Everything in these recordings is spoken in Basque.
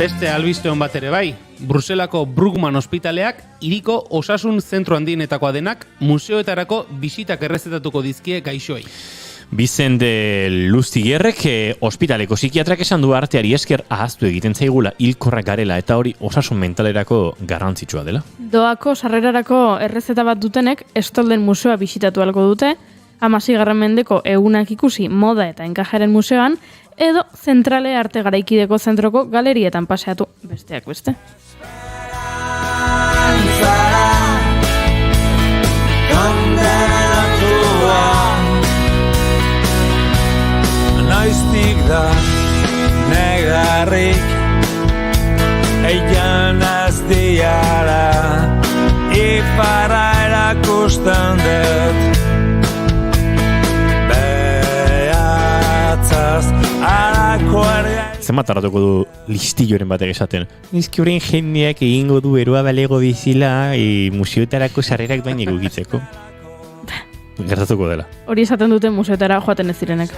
Beste albiste hon bat ere bai, Bruselako Brugman ospitaleak hiriko osasun zentro handienetakoa denak museoetarako bisitak errezetatuko dizkie gaixoei. Vicente Lustiguerrek ospitaleko psikiatrak esan du arteari esker ahaztu egiten zaigula hilkorrak garela eta hori osasun mentalerako garrantzitsua dela. Doako sarrerarako errezeta bat dutenek Stolden museoa bisitatu ahalko dute, 16. mendeko egunak ikusi moda eta enkajaren museoan, edo zentrale arte garaikideko zentroko galerietan paseatu, besteak beste. Noiztik da negarrik eian aztiara ipara erakusten dut behatzaz arako area. Zenbat tardatuko du listilloren batek esaten? Nizki horren jendeak egingo du eroa balego bizila museoetarako sarrerak baina egukitzeko. Gertatuko dela. Hori esaten dute museotara joaten ez direnek.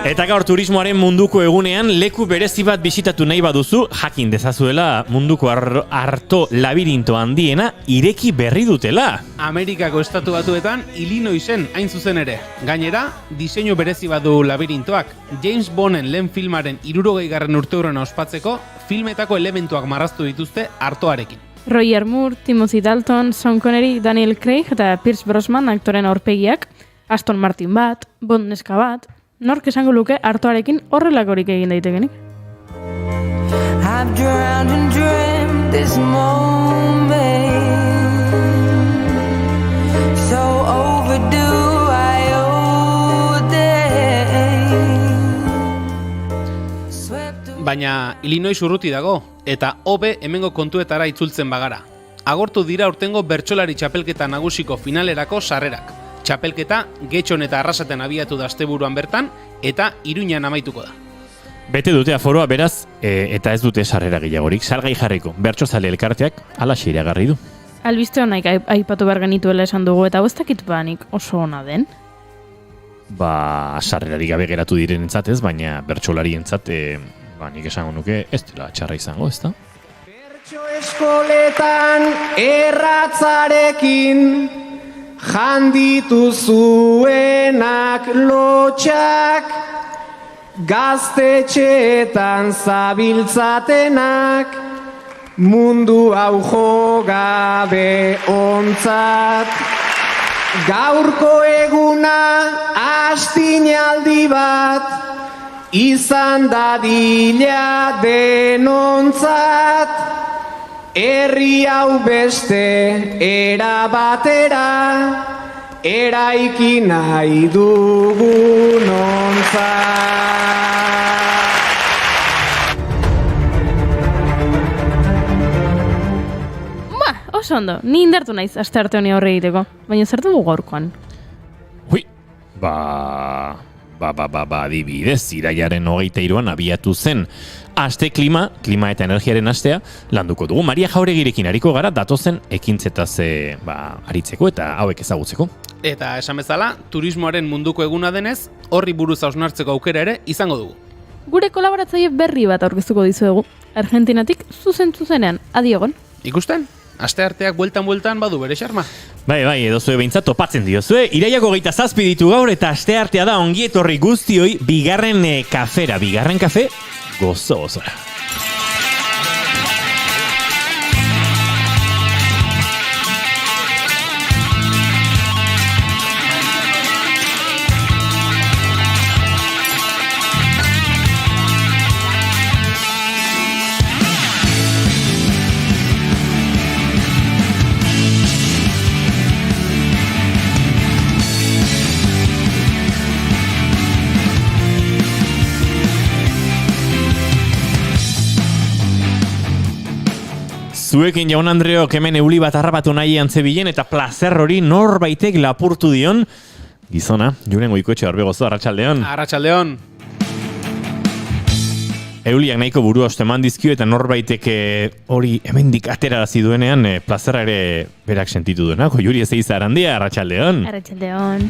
Eta gaur turismoaren munduko egunean leku berezi bat bisitatu nahi baduzu, jakin dezazuela munduko arto labirinto handiena ireki berri dutela. Amerikako estatu batuetan Illinoisen hain zuzen ere. Gainera, diseinu berezi badu labirintoak. James Bonden lehen filmaren 60. urteurrena ospatzeko filmetako elementuak marraztu dituzte artoarekin. Roger Moore, Timothy Dalton, Sean Connery, Daniel Craig eta Pierce Brosnan aktoren aurpegiak, Aston Martin bat, Bond neska bat, nork esango luke artoarekin horrelakorik egin daitekenik? I've drowned and dreamed this moment, so overdue I owe them. Baina Illinois urruti dago, eta hobe hemengo kontuetara itzultzen bagara. Agortu dira urtengo bertsolari txapelketa nagusiko finalerako sarrerak. Txapelketa Getxon eta Arrasaten abiatu da asteburuan bertan, eta Iruñan amaituko da. Bete dute aforoa beraz, eta ez dute sarrera gehiagorik. Salgai jarriko, bertsozale elkarteak alaxe iragarri du. Albiste honaik aipatu behar genituela esan dugu, eta ez dakit banik oso ona den. Sarrerarik gabe geratu direnentzat ez, baina bertsolarientzat nik esango nuke ez dela txarra izango, ezta? Bertso eskoletan erratzarekin janditu zuenak lotxak, gaztetxeetan zabiltzatenak, mundu hau jo gabe ontzat. Gaurko eguna astinaldi bat, izan dadila denontzat, herri hau beste era batera, eraiki nahi dugun ontzat. Oso ondo, ni indartu naiz astearte honi aurre egiteko, baina zer dugu gaurkoan? Hui, adibidez, irailaren 23an abiatu zen aste klima eta energiaren astea landuko dugu. Maria Jauregirekin ariko gara datozen ekintzetaz aritzeko eta hauek ezagutzeko. Eta esan bezala, turismoaren munduko eguna denez, horri buruz hausnartzeko aukera ere izango dugu. Gure kolaboratzaile berri bat aurkeztuko dizuegu, Argentinatik zuzenean, adiogon. Ikusten? Aste arteak bueltan badu bere xarma. Bai, edo zue behintzat topatzen diozue. Iraiako 27 ditu gaur eta aste artea da ongietorri guztioi bigarren kafera. Bigarren kafe gozo-gozora. Zuekin Jaun Andreok hemen euli bat harrapatu nahian zebilen eta plazer hori norbaitek lapurtu dion gizona, Julen Goikoetxe Orbegozo, arratsaldeon. Arratsaldeon. Euliak nahiko burua osteman dizkio eta norbaitek hori hemendik aterarazi duenean plazerra ere berak sentitu duena. Juri Ezeiza Arandia, arratsaldeon. Arratsaldeon.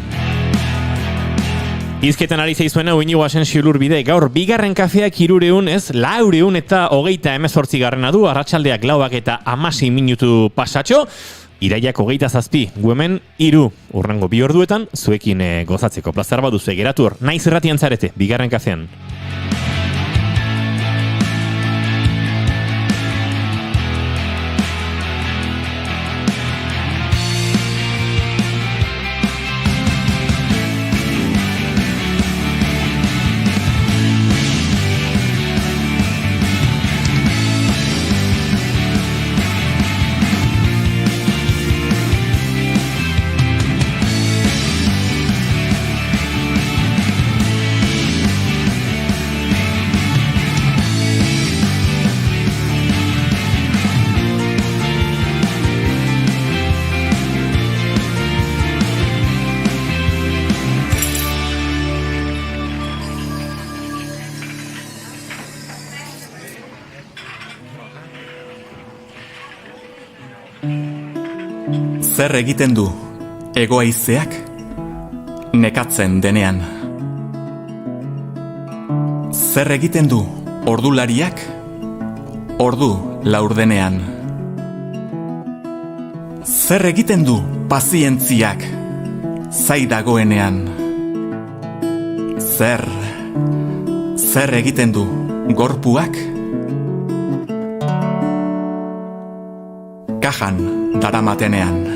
Izketan ari zaizuena Iñigo Asensio Ulurbide, gaur bigarren kafeak 300 ez, 400 eta 38 du, arratsaldeak 4 eta 16 minutu pasatxo, iraiak 27, gu hemen 3, urrengo 2 orduetan, zuekin gozatzeko plazar baduzu geratu hor, naiz irratian zarete, bigarren kafean. Zer egiten du egoaizeak nekatzen denean? Zer egiten du ordulariak ordu laurdenean? Zer egiten du pazientziak zai dagoenean? Zer egiten du gorpuak kajan daramatenean?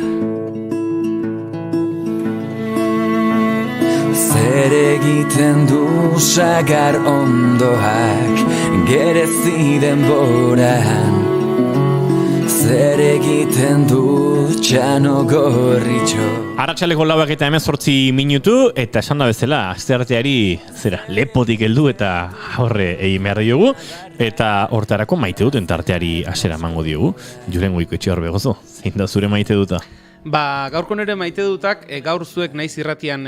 Zer egiten du sagar ondoak gerezi denboran? Zer egiten du txano gorritxo? Arratsaleko 4 eta 18 minutu, eta esan da bezala, astearteari lepotik heldu eta horre egin behar diogu, eta hortarako maite duten tarteari asera emango diogu. Julen Goikoetxe hor begozo, zein da zure maite duta? Gaurko nire maite dutak, gaur zuek naiz irratian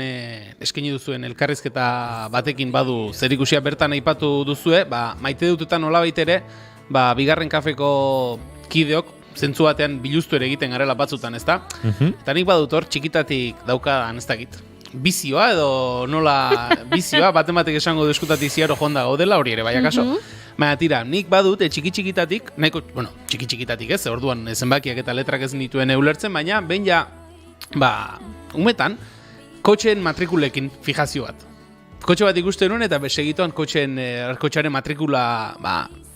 eskaini duzuen elkarrizketa batekin badu zerikusia bertan aipatu duzue, maite dutetan nolabait ere, bigarren kafeko kideok, zentzu batean biluztu ere egiten garela batzutan, ezta? Eta nik badut hor, txikitatik daukadan ez dakit. Bizioa edo nola bizioa, batek esango deskutatik ziaro jonda gaudela, hori ere, bai akaso? Baina tira, nik badut txiki-txikitatik, nahiko, txiki-txikitatik ez, orduan zenbakiak eta letrak ez nituen eulertzen, baina behin ja, umetan, kotxeen matrikulekin fijazio bat. Kotxe bat ikusten nuen eta besegituan kotxearen matrikula,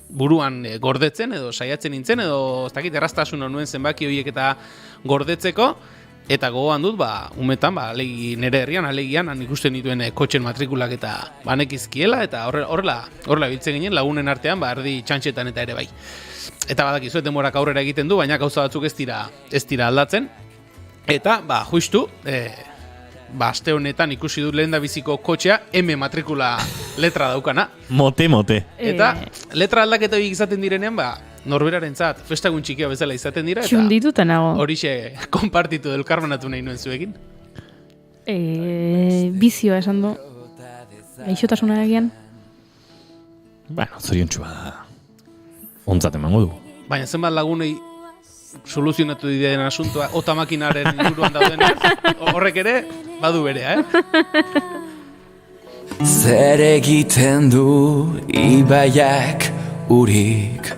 buruan gordetzen edo saiatzen nintzen edo ez dakit erraztasun nuen zenbaki horiek eta gordetzeko, eta gogoan dut umetan nire herrian alegian ikusten dituen kotxen matrikulak eta banekizkiela eta horrela biltzen ginen lagunen artean erdi txantxetan eta ere bai. Eta badakizu denborak aurrera egiten du, baina gauza batzuk ez dira aldatzen. Eta justu aste honetan ikusi dut lehen da biziko kotxea M matrikula letra daukana. Mote. Eta letra aldaketa horiek izaten direnean, norberarentzat festagun txikia bezala izaten dira. Txundituta nago. Horixe konpartitu delkarbanatu nahi nuen zuekin. Bizioa esan du. Gaixotasuna egian. Zoriontxua da. Ontzat emango du. Baina zenbat lagunei soluzionatu diden asuntoa otamakinaren inguruan daudenean, horrek ere badu berea, Zer egiten du ibaiak urik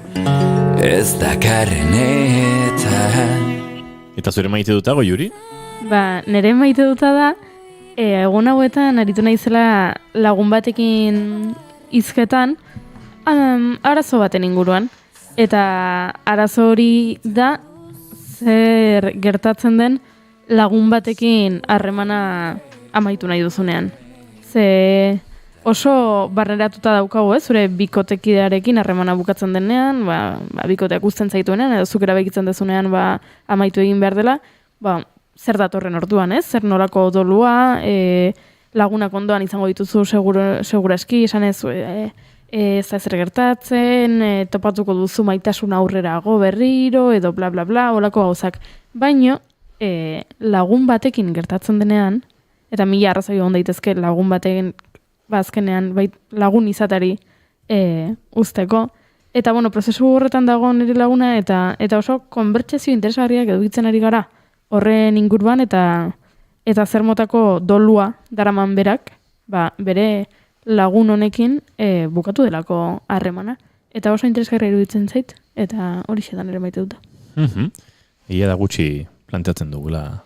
ez dakarrenetan? Eta zure maite dutago, Juri? Nire maite duta da, egun hauetan aritu naizela lagun batekin hizketan, arazo baten inguruan. Eta arazo hori da zer gertatzen den lagun batekin harremana amaitu nahi duzunean. Ze oso barneratuta daukagu, zure bikotekidearekin harremana bukatzen denean, bikoteak uzten zaituenean, edo zuk erabekitzen dezunean amaitu egin behar dela, zer datorren orduan, zer nolako dolua, lagunak ondoan izango dituzu seguraski, esan ez ez da zer gertatzen, topatuko duzu maitasun aurrerago berriro, edo bla bla bla, olako gauzak. Baino, lagun batekin gertatzen denean, eta mila arrazoi egon daitezke lagun batekin azkenean lagun izatari usteko. Eta, prozesu horretan dago nire laguna, eta oso konbertsazio interesgarriak edukitzen ari gara horren inguruan, eta zer motako dolua daraman berak, bere lagun honekin bukatu delako harremana. Eta oso interesgarria iruditzen zait, eta hori xedan ere maite dute. Egia da gutxi planteatzen dugula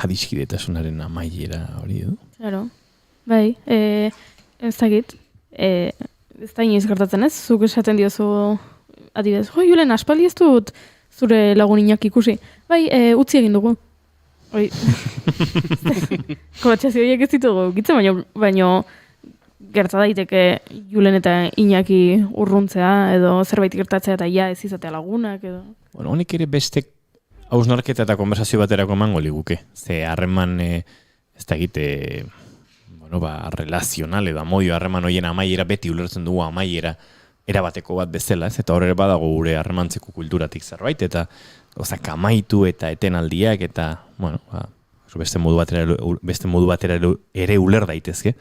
adiskidetasunaren amaiera hori edo? Claro, bai, ez dakit, ez da inoiz gertatzen ez, zuk esaten diozu adibidez, Julen, aspaldi ez dut zure laguninak ikusi. Bai, utzi egin dugu. Hoi, kolatxazio horiek ez ditugu gitzen, baino gerta daiteke Julen eta Iñaki urruntzea, edo zerbait gertatzea eta ja ez izatea lagunak, edo... Bueno, honek ere beste hausnarketa eta konversazio baterako emango liguke. Ze harreman, ez da egite, relazional edo amodio harreman horien amaiera beti ulertzen dugu amaiera erabateko bat bezala, ez? Eta horre badago gure harremantzeko kulturatik zerbait, eta gozak amaitu eta etenaldiak, eta, beste modu batera ere uler daitezke.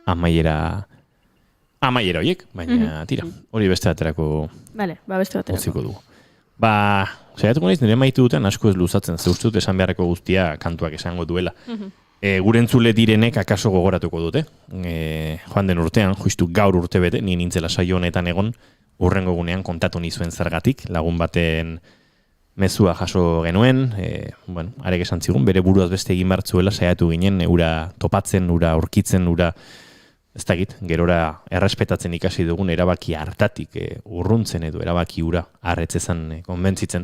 Amaiera horiek, baina tira, hori beste baterako Vale, beste baterako utziko dugu. Saiatuko naiz, nire maitu duten asko ez luzatzen, ze uste dut esan beharreko guztia kantuak esango duela. Gure entzule direnek akaso gogoratuko dute. Joan den urtean, justu gaur urte bete, ni nintzela saio honetan egon, urrengo gunean kontatu nizuen zergatik, lagun baten mezua jaso genuen, arek esan zigun, bere buruaz beste egin bartzuela saiatu ginen, ura topatzen, ura aurkitzen, ura, ez dakit, gerora errespetatzen ikasi dugun erabaki hartatik urruntzen edo erabaki ura harretzezan konbentzitzen.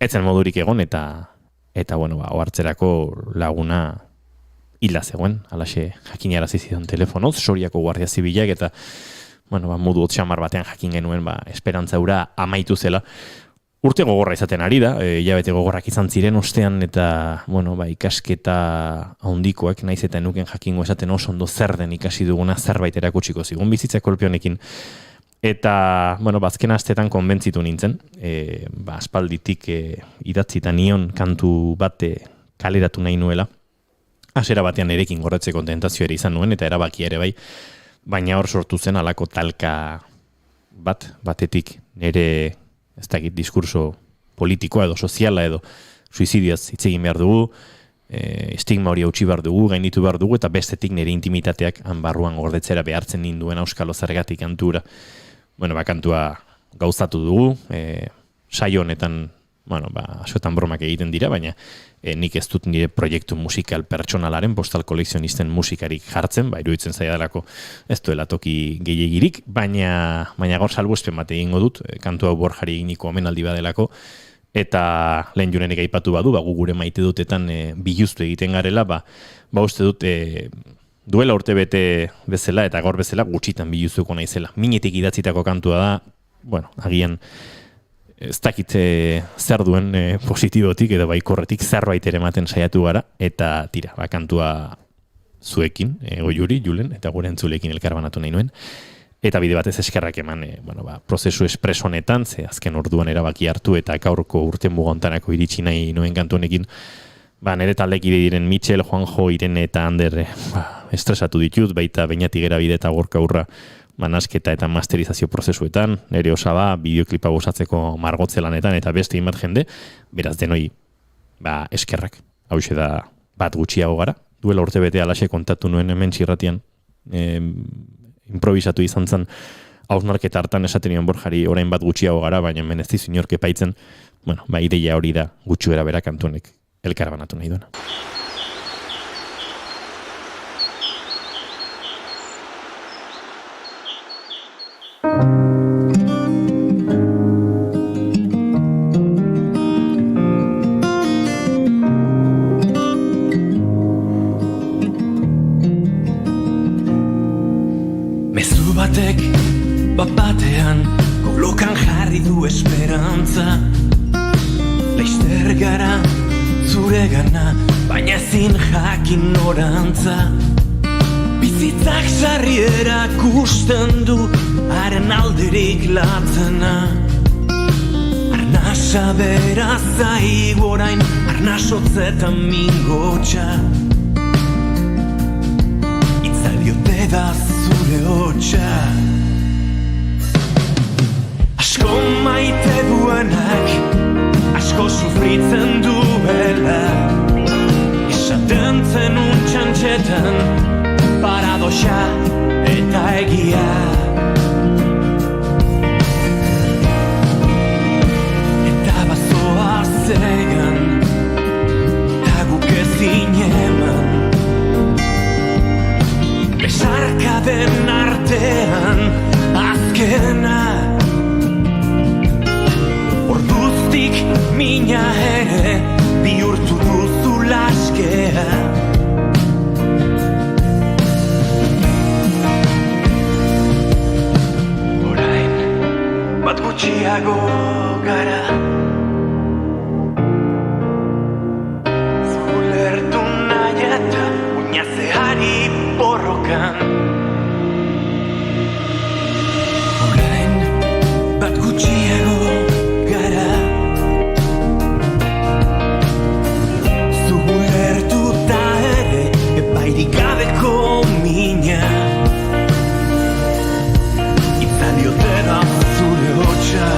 Etzen modurik egon eta ohartzerako laguna hila zegoen, alaxe jakinarazi zidan telefonoz, Soriako Guardia Zibilak eta modu otxamar batean jakin genuen esperantza ura amaitu zela. Urte gogorra izaten ari da, hilabete gogorrak izan ziren ostean eta ikasketa handikoak, naiz eta nuken jakingo esaten oso ondo zer den ikasi duguna zerbait erakutsiko zigun bizitza kolpe honekin. Eta, azken astetan konbentzitu nintzen, aspalditik idatzita nion kantu bate kaleratu nahi nuela. Hasiera batean erekin gorretzeko tentazio ere izan nuen eta erabakia ere bai, baina hor sortu zen halako talka batetik nire ez dakit diskurso politikoa edo soziala edo suizidioaz hitz egin behar dugu, estigma hori hautsi behar dugu, gainditu behar dugu, eta bestetik nire intimitateak barruan gordetzera behartzen ninduen auskalo zergatik kantura. Kantua gauzatu dugu, saio honetan, askotan bromak egiten dira, baina nik ez dut nire proiektu musikal pertsonalaren, postal kolekzionisten musikarik jartzen, iruditzen zaidarako ez duela toki gehiegirik, baina gaur salbuespen bat egingo dut, kantua Borjari eginiko omenaldi badelako, eta lehen Julenek aipatu badu, gu gure maite dutetan biluztu egiten garela, uste dut duela urte bete bezala eta gaur bezala gutxitan biluztuko naizela. Minetik idatzitako kantua da, agian ez dakit zer duen positibotik edo baikorretik zerbait ere ematen saiatu gara, eta tira, kantua zuekin, Goiuri, Julen, eta gure entzulekin elkarbanatu nahi nuen, eta bide batez eskerrak eman prozesu espres honetan, ze azken orduan erabaki hartu eta gaurko urte mugontanako iritsi nahi nuen kantu honekin, nire taldekide diren Mitchell, Juanjo, Irene eta Ander estresatu ditut, baita Beñatik Gerabide eta Gorka Urra nasketa eta masterizazio prozesuetan, nire osaba, bideoklipa gozatzeko margotzelanetan eta beste inbat jende, beraz denoi eskerrak. Hauxe da bat gutxiago gara, duela urte bete alaxe kontatu nuen hemen txirratian, improvisatu izan zen hausnarketa hartan esaten nion Borjari orain bat gutxiago gara, baina hemen ez dizu inork epaitzen, ideia hori da gutxu bera kantunek elkarbanatu nahi duena. Mezu batek batean kolokan jarri du esperantza, laizter gara zure gana, baina ezin jakin norantza. Bizitzak sarri erakusten du haren alderik latzena. Arnasa bera zaigu orain, arnasotzetan mingotxa. Itzaliote da zure hotxa. Asko maite duenak, asko sufritzen duela, esaten zenun txantxetan, paradoxa eta egia. Eta bazoa zegan, eta guk ezin eman. Besarkaden artean azkena, orduztik mina ere bihurtu duzu laskea. Orain bat gutxiago gara, zulertu nahi eta uinazeari borrokan. Orain bat gutxiago gara, zulertuta ere epairik gabeko mina. Itzaliote da zure hotxa,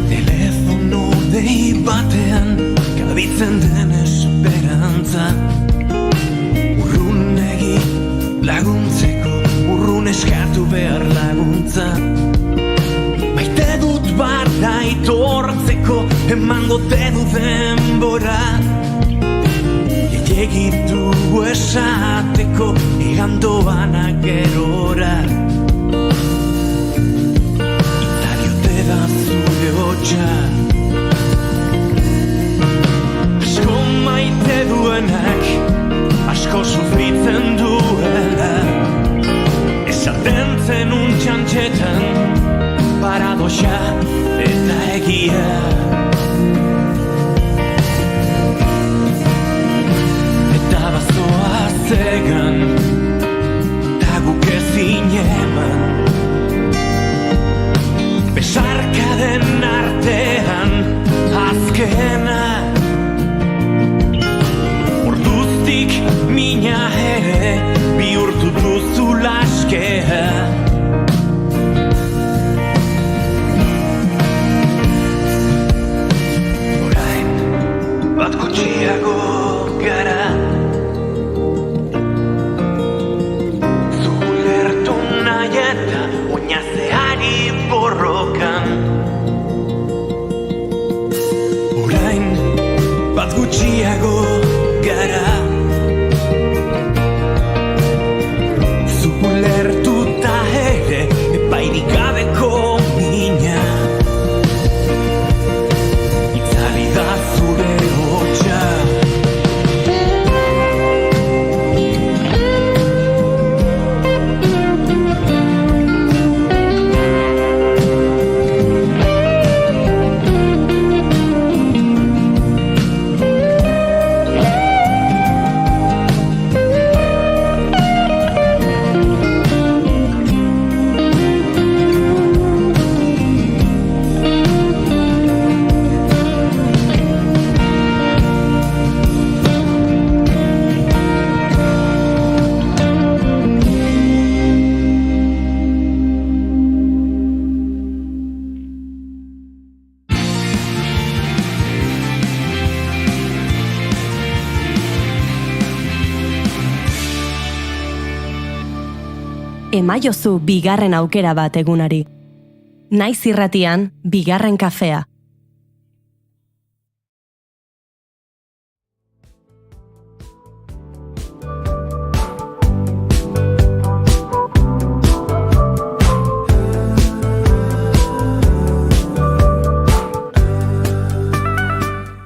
telefono dei batean kabitzen den esperantza. Urrunegi laguntzeko, urrun eskatu behar laguntza. Maite dut barda itortzeko, emango du denbora. Gehiagitu esateko, igandoana gerora. Itzaliote da zure hotxa, asko maite duenak, asko sufritzen duela. Esaten zenun txantxetan, paradoxa eta egia. Eta bazoa zegan, eta guk ezin eman. Besarkaden artean azkena, orduztik mina ere bihurtu duzu laskea. Orain bat gutxiago gara, zulertu nahi eta oinazeari borrokan. Orain bat gutxiago gara, zulertuta ere epairik gabeko mina. Itzali da zure hotxa, Emaiozu bigarren aukera bat egunari. Naiz irratian, bigarren kafea.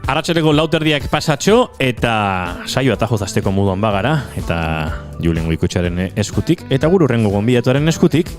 Arratsaleko 4:00 pasatxo eta saio atajoz hasteko moduan bagara eta Julen Goikotxearen eskutik eta gure hurrengo gonbidatuaren eskutik,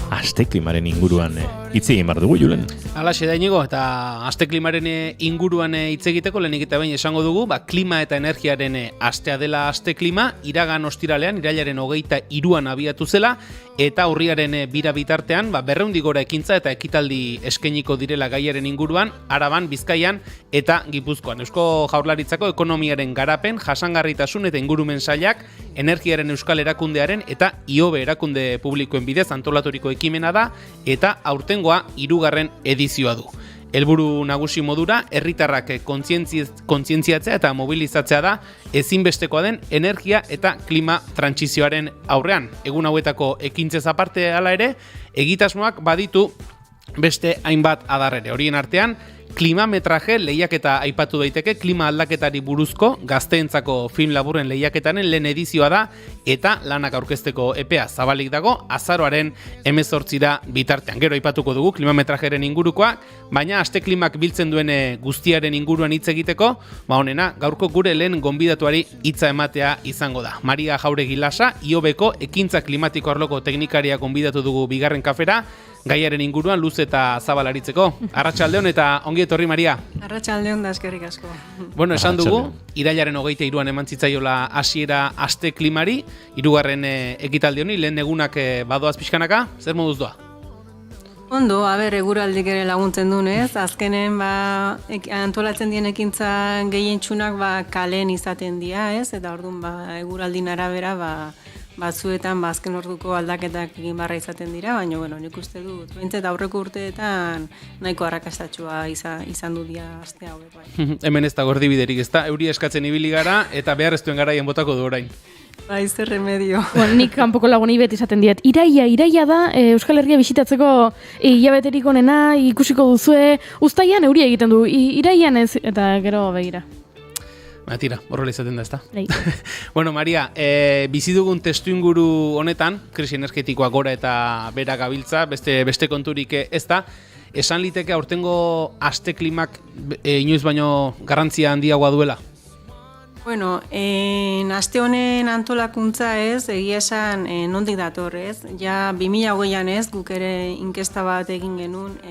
aste klimaren inguruan hitz egin behar dugu, Julen. Alaxe da Inigo, eta aste klimaren inguruan hitz egiteko lehenik eta behin esango dugu, klima eta energiaren astea dela aste klima, iragan ostiralean, irailaren 23an abiatu zela, eta urriaren bira bitartean, 200 gora ekintza eta ekitaldi eskainiko direla gaiaren inguruan, Araban, Bizkaian eta Gipuzkoan. Eusko Jaurlaritzako ekonomiaren garapen, jasangarritasun eta ingurumen sailak, energiaren euskal erakundearen eta IOBE erakunde publikoen bidez antolaturiko ekimena da, eta aurtengoa 3. edizioa du. Helburu nagusi modura, herritarrak kontzientziatzea eta mobilizatzea da ezinbestekoa den energia eta klima trantsizioaren aurrean. Egun hauetako ekintzez aparte hala ere, egitasmoak baditu beste hainbat adarrere. Horien artean, klimametraje lehiaketa aipatu daiteke, klima aldaketari buruzko gazteentzako film laburren lehiaketaren lehen edizioa da, eta lanak aurkezteko epea zabalik dago, azaroaren 18 bitartean. Gero aipatuko dugu klimametrajeren ingurukoa, baina aste klimak biltzen duen guztiaren inguruan hitz egiteko, honena, gaurko gure lehen gonbidatuari hitza ematea izango da. Maria Jauregi Lasa, IOBeko ekintza klimatiko arloko teknikaria gonbidatu dugu bigarren kafera, gaiaren inguruan luz eta zabalaritzeko. Arratsaldeon eta ongi etorri, Maria. Arratsaldeon da, eskerrik asko. Bueno, esan dugu, irailaren 23an eman zitzaiola hasiera aste klimari, 3. ekitaldi honi, lehen egunak badoaz pixkanaka, zer moduz doa? Ondo, eguraldik ere laguntzen dunez, azkenen antolatzen dien ekintza gehientsunak kalen izaten dira, ez? Eta orduan eguraldin arabera batzuetan azken orduko aldaketak egin barra izaten dira, baina nik uste dut, behintzat aurreko urteetan nahiko arrakastatsua izan du dira aste hauek bai. Hemen ez da gordibiderik, ez da, euria eskatzen ibili gara eta behar ez duen garaien botako du orain. Bai, zer remedio. Nik kanpoko lagunei beti izaten diet, iraia da, Euskal Herria bisitatzeko hilabeterik onena ikusiko duzue, uztaian euria egiten du, iraian ez, eta gero begira. Tira, horrela izaten da, ezta? Bueno, Maria, bizi dugun testuinguru honetan, krisi energetikoa gora eta bera gabiltza, beste konturik ez da, esan liteke aurtengo aste klimak inoiz baino garrantzia handiagoa duela? Bueno, aste honen antolakuntza ez, egia esan nondik dator ez, ja 2020an ez, guk ere inkesta bat egin genuen,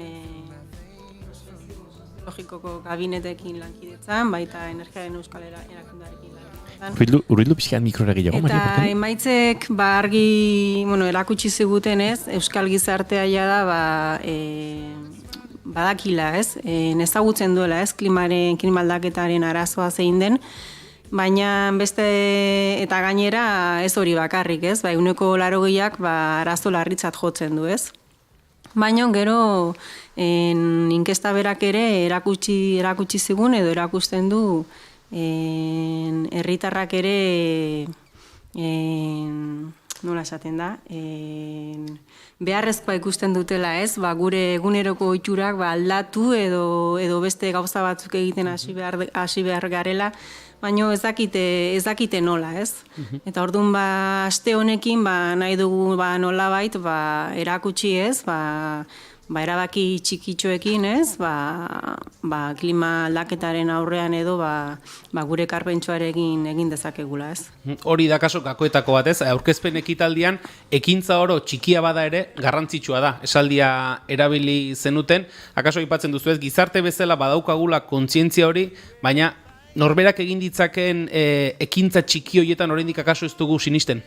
logikoko gabinetekin lankidetzan, baita energiaren euskal erakundearekin lankidetzan. Urbildu pixkan mikrora gehiago, Maria. Eta emaitzek argi erakutsi ziguten ez, euskal gizartea da badakila ez, ezagutzen duela ez, klima aldaketaren arazoa zein den, baina beste eta gainera ez hori bakarrik ez, 80%ak arazo larritzat jotzen du ez. Baina gero inkesta berak ere erakutsi zigun edo erakusten du herritarrak ere nola esaten da, beharrezkoa ikusten dutela ez, gure eguneroko ohiturak aldatu edo beste gauza batzuk egiten hasi behar garela, baina ez dakite nola, ez? Eta orduan aste honekin nahi dugu nolabait erakutsi ez, erabaki txikitxoekin ez, klima aldaketaren aurrean edo gure karpentsuarekin egin dezakegula ez. Hori da kaso gakoetako bat ez, aurkezpen ekitaldian ekintza oro txikia bada ere garrantzitsua da, esaldia erabili zenuten, akaso aipatzen duzu ez, gizarte bezala badaukagula kontzientzia hori, baina norberak egin ditzakeen ekintza txiki horietan oraindik akaso ez dugu sinisten?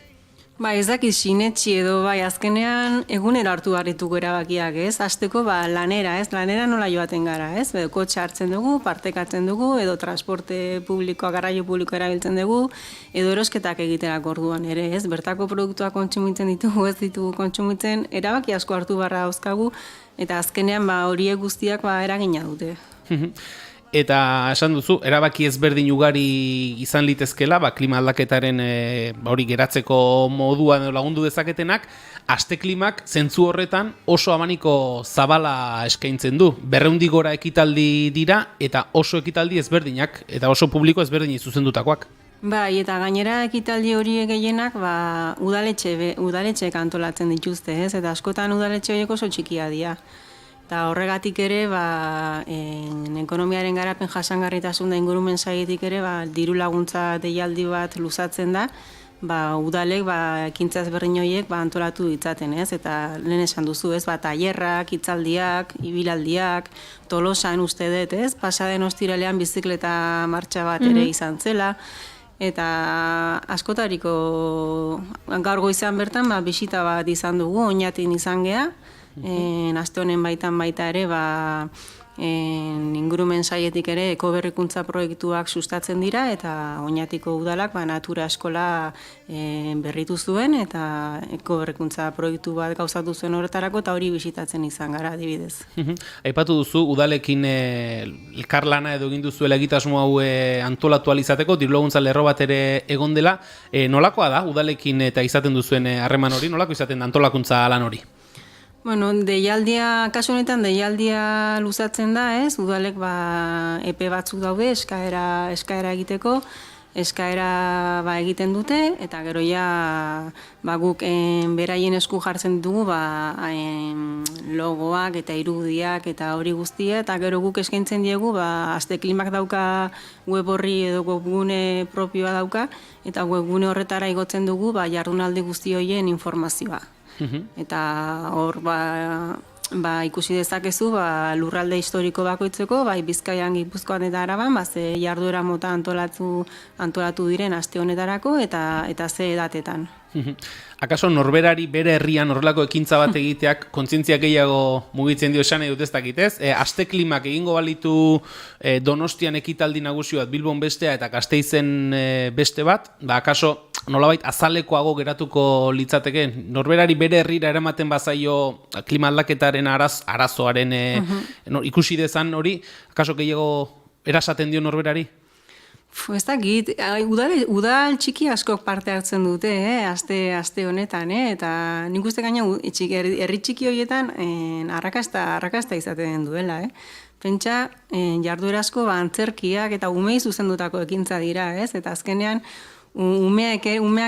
Ez dakit sinetxi edo azkenean egunero hartu harrituko erabakiak ez, hasteko lanera nola joaten gara ez, kotxe hartzen dugu, partekatzen dugu, edo transporte publikoa, garraio publikoa erabiltzen dugu, edo erosketak egiterak orduan ere ez, bertako produktua kontsumitzen ditugu, ez ditugu kontsumitzen, erabaki asko hartu barra dauzkagu, eta azkenean horiek guztiak eragina dute. Eta esan duzu, erabaki ezberdin ugari izan litezkela, klima aldaketaren hori geratzeko moduan lagundu dezaketenak, aste klimak zentzu horretan oso abaniko zabala eskaintzen du. 200 gora ekitaldi dira eta oso ekitaldi ezberdinak, eta oso publiko ezberdin zuzendutakoak. Eta gainera ekitaldi horiek gehienak udaletxeek antolatzen dituzte, ez? Eta askotan udaletxe horiek oso txikia dira. Eta horregatik ere, ekonomiaren garapen jasangarritasun da ingurumen sailetik ere, diru laguntza deialdi bat luzatzen da, udalek ekintza ezberdin horiek antolatu ditzaten, ez? Eta lehen esan duzu, ez? Tailerrak, hitzaldiak, ibilaldiak, Tolosan uste dut, ez? Pasaden ostiralean bizikleta martxa bat ere izan zela, eta askotariko gaur goizean bertan bisita bat izan dugu, Oñatin izan gea, aste honen baitan baita ere, ingurumen saietik ere ekoberrikuntza proiektuak sustatzen dira eta Oñatiko udalak natura eskola berritu zuen eta ekoberrikuntza proiektu bat gauzatu zuen horretarako eta hori bisitatzen izan gara adibidez. Aipatu duzu udalekin elkarlana edo egin duzuela egitasmo hau antolatu ahal izateko, dirulaguntza lerro bat ere egon dela. Nolakoa da udalekin eta izaten duzuen harreman hori, nolako izaten da antolakuntza lan hori? Bueno, kasu honetan deialdia luzatzen da, ez? Udalek epe batzuk daude eskaera egiteko, eskaera egiten dute, eta gero guk beraien esku jartzen dugu logoak eta irudiak eta hori guztia, eta gero guk eskaintzen diegu, Aste Klimak dauka web horri edo webgune propioa dauka, eta webgune horretara igotzen dugu jardunaldi guzti horien informazioa. Eta hor ikusi dezakezu lurralde historiko bakoitzeko, Bizkaian, Gipuzkoan eta Araban, ze jarduera mota antolatu diren aste honetarako eta ze edatetan. Akaso norberari bere herrian horrelako ekintza bat egiteak kontzientzia gehiago mugitzen dio esan edut ez dakitez? Aste Klimak egingo balitu Donostian ekitaldi nagusi bat, Bilbon bestea eta Gasteizen beste bat, akaso nolabait azalekoago geratuko litzateke, norberari bere herrira eramaten bazaio klima aldaketaren arazoaren ikusi dezan hori, akaso gehiago erasaten dio norberari? Ez dakit, udal txiki askok parte hartzen dute, aste honetan, eta nik uste gaina herri txiki horietan arrakasta izaten duela, Pentsa, jarduera asko antzerkiak eta umei zuzendutako ekintza dira, eta azkenean umeak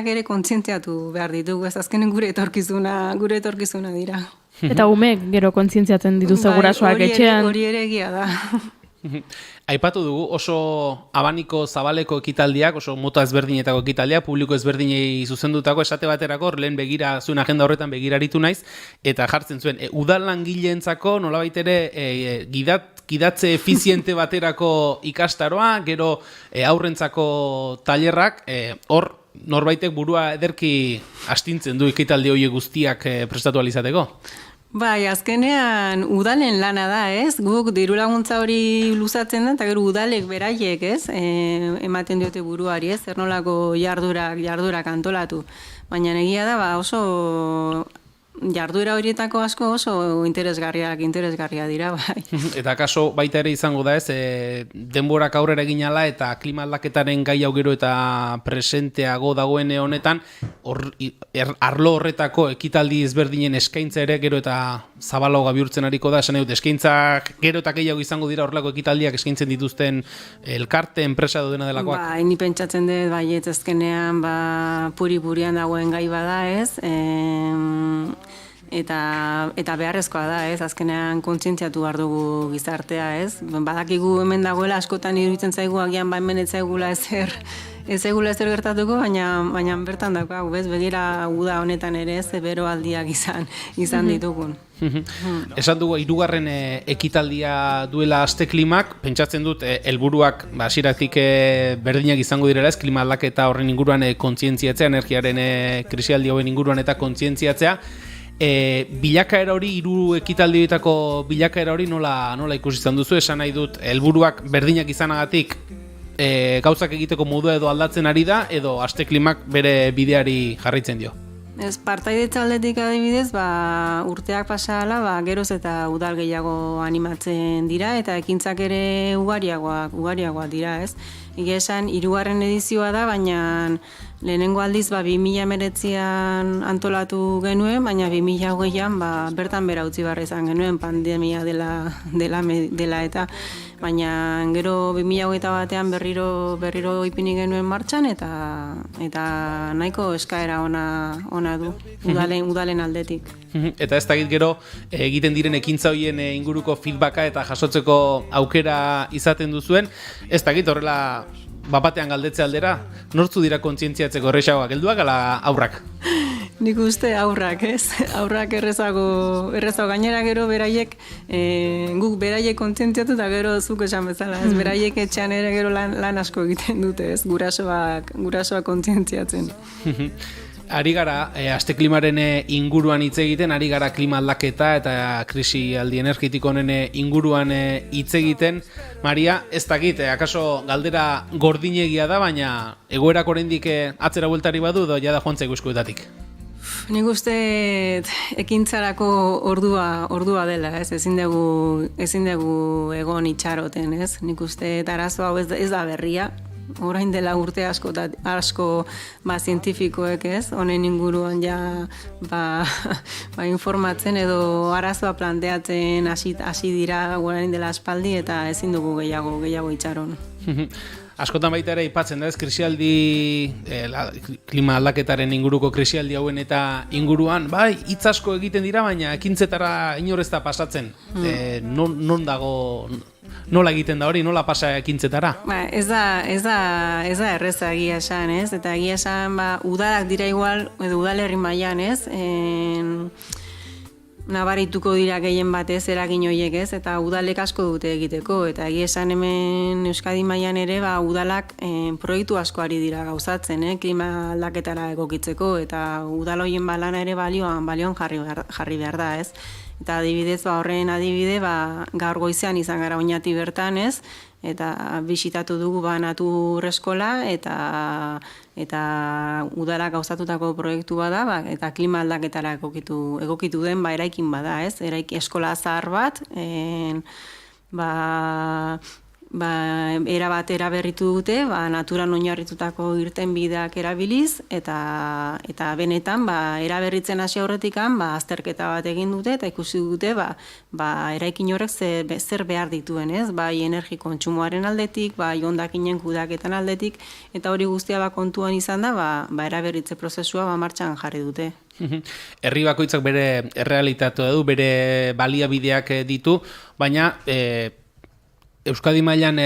ere kontzientziatu behar ditugu, ez azkenen gure etorkizuna dira. Eta umeek gero kontzientziatzen dituzte gurasoak etxean. Hori ere egia da. Aipatu dugu oso abaniko zabaleko ekitaldiak, oso mota ezberdinetako ekitaldiak, publiko ezberdinei zuzendutako esate baterako, lehen zuen agenda horretan begiraritu naiz, eta jartzen zuen, udal langileentzako nolabait ere gidatze efiziente baterako ikastaroa, gero aurrentzako tailerrak, hor norbaitek burua ederki astintzen du ekitaldi horiek guztiak prestatu ahal izateko. Azkenean udalen lana da, ez? Guk dirulaguntza hori luzatzen da, eta gero udalek beraiek, ez? Ematen diote buruari, ez? Zer nolako jardurak antolatu. Baina egia da, oso jarduera horietako asko oso interesgarria dira, bai. Eta akaso baita ere izango da, ez? Denborak aurrera egin ala eta klima aldaketaren gai hau gero eta presenteago dagoen honetan, arlo horretako ekitaldi ezberdinen eskaintza ere gero eta zabalagoa bihurtzen ariko da, esan dut, eskaintzak gero eta gehiago izango dira horrelako ekitaldiak eskaintzen dituzten elkarte, enpresa edo dena delakoak? Ni pentsatzen dut, baiet ezkenean puri-purian dagoen gai bada, ez? Eta beharrezkoa da, ez? Azkenean kontzientziatu behar dugu gizartea, ez? Badakigu hemen dagoela askotan iruditzen zaigu agian hemen ez zaigula ezer gertatuko, baina bertan daukagu, bez? Begira uda honetan ere ez, bero aldiak izan ditugun. Esan dugu, 3. ekitaldia duela Aste Klimak, pentsatzen dut helburuak hasieratik berdinak izango direla, ez klima aldaketa horren inguruan kontzientziatzea, energiaren krisialdi hauen inguruan eta kontzientziatzea. Bilakaera hori, 3 ekitaldietako bilakaera hori nola ikusi izan duzu? Esan nahi dut, helburuak berdinak izanagatik gauzak egiteko modua edo aldatzen ari da, edo Aste Klimak bere bideari jarraitzen dio? Ez, partaidetza aldetik adibidez, urteak pasala, geroz eta udal gehiago animatzen dira, eta ekintzak ere ugariagoak dira, ez? Egia esan, 3. edizioa da, baina lehenengo aldiz 2019an antolatu genuen, baina 2020an bertan bera utzi barra izan genuen pandemia dela eta baina gero 2021an berriro ipini genuen martxan eta nahiko eskaera ona du udalen aldetik. Eta ez dakit gero egiten diren ekintza horien inguruko feedbacka eta jasotzeko aukera izaten duzuen, ez dakit horrela bapatean galdetze aldera, nortzu dira kontzientziatzeko erresagoak, helduak ala aurrak? Nik uste aurrak, ez? Aurrak errezago gainera gero beraiek, guk beraiek kontzientziatu eta gero zuk esan bezala, ez? Beraiek etxean ere gero lan asko egiten dute, ez? Gurasoak kontzientziatzen. Ari gara, aste klimaren inguruan hitz egiten, ari gara klima aldaketa eta krisialdi energetiko honen inguruan hitz egiten. Maria, ez dakit, akaso galdera gordinegia da, baina egoerak oraindik atzera bueltari badu edo jada joan zaigu eskuetatik? Nik uste ekintzarako ordua dela, ez? Ezin dugu egon itxaroten, ez? Nik uste arazo hau ez da berria. Orain dela urte asko zientifikoek, ez? Honen inguruan ja informatzen edo arazoa planteatzen hasi dira orain dela aspaldi eta ezin dugu gehiago itxaron. Askotan baita ere aipatzen da, ez, krisialdi, klima aldaketaren inguruko krisialdi hauen eta inguruan, bai, hitz asko egiten dira, baina ekintzetara inor ez da pasatzen. Non dago, nola egiten da hori, nola pasa ekintzetara? Ez da erreza egia esan, ez? Eta egia esan, udalak dira igual, edo udalerri mailan, ez? Nabarituko dira gehien batez eragin horiek, ez? Eta udalek asko dute egiteko, eta egia esan hemen Euskadi mailan ere udalak proiektu asko ari dira gauzatzen, klima aldaketara egokitzeko, eta udal horien lana ere balioan jarri behar da, ez? Eta adibidez, horren adibide, gaur goizean izan gara Oñati bertan, ez? Eta bisitatu dugu natur eskola eta udalak gauzatutako proiektu bada, eta klima aldaketara egokitu den eraikin bada, ez? Eskola zahar bat, erabat eraberritu dute, naturan oinarritutako irtenbideak erabiliz, eta benetan, eraberritzen hasi aurretikan, azterketa bat egin dute, eta ikusi dute, eraikin horrek zer behar dituen, ez? Bai energi kontsumoaren aldetik, bai hondakinen kudeaketan aldetik, eta hori guztia kontuan izan da, eraberritze prozesua martxan jarri dute. Herri bakoitzak bere errealitatea du, bere baliabideak ditu, baina Euskadi mailan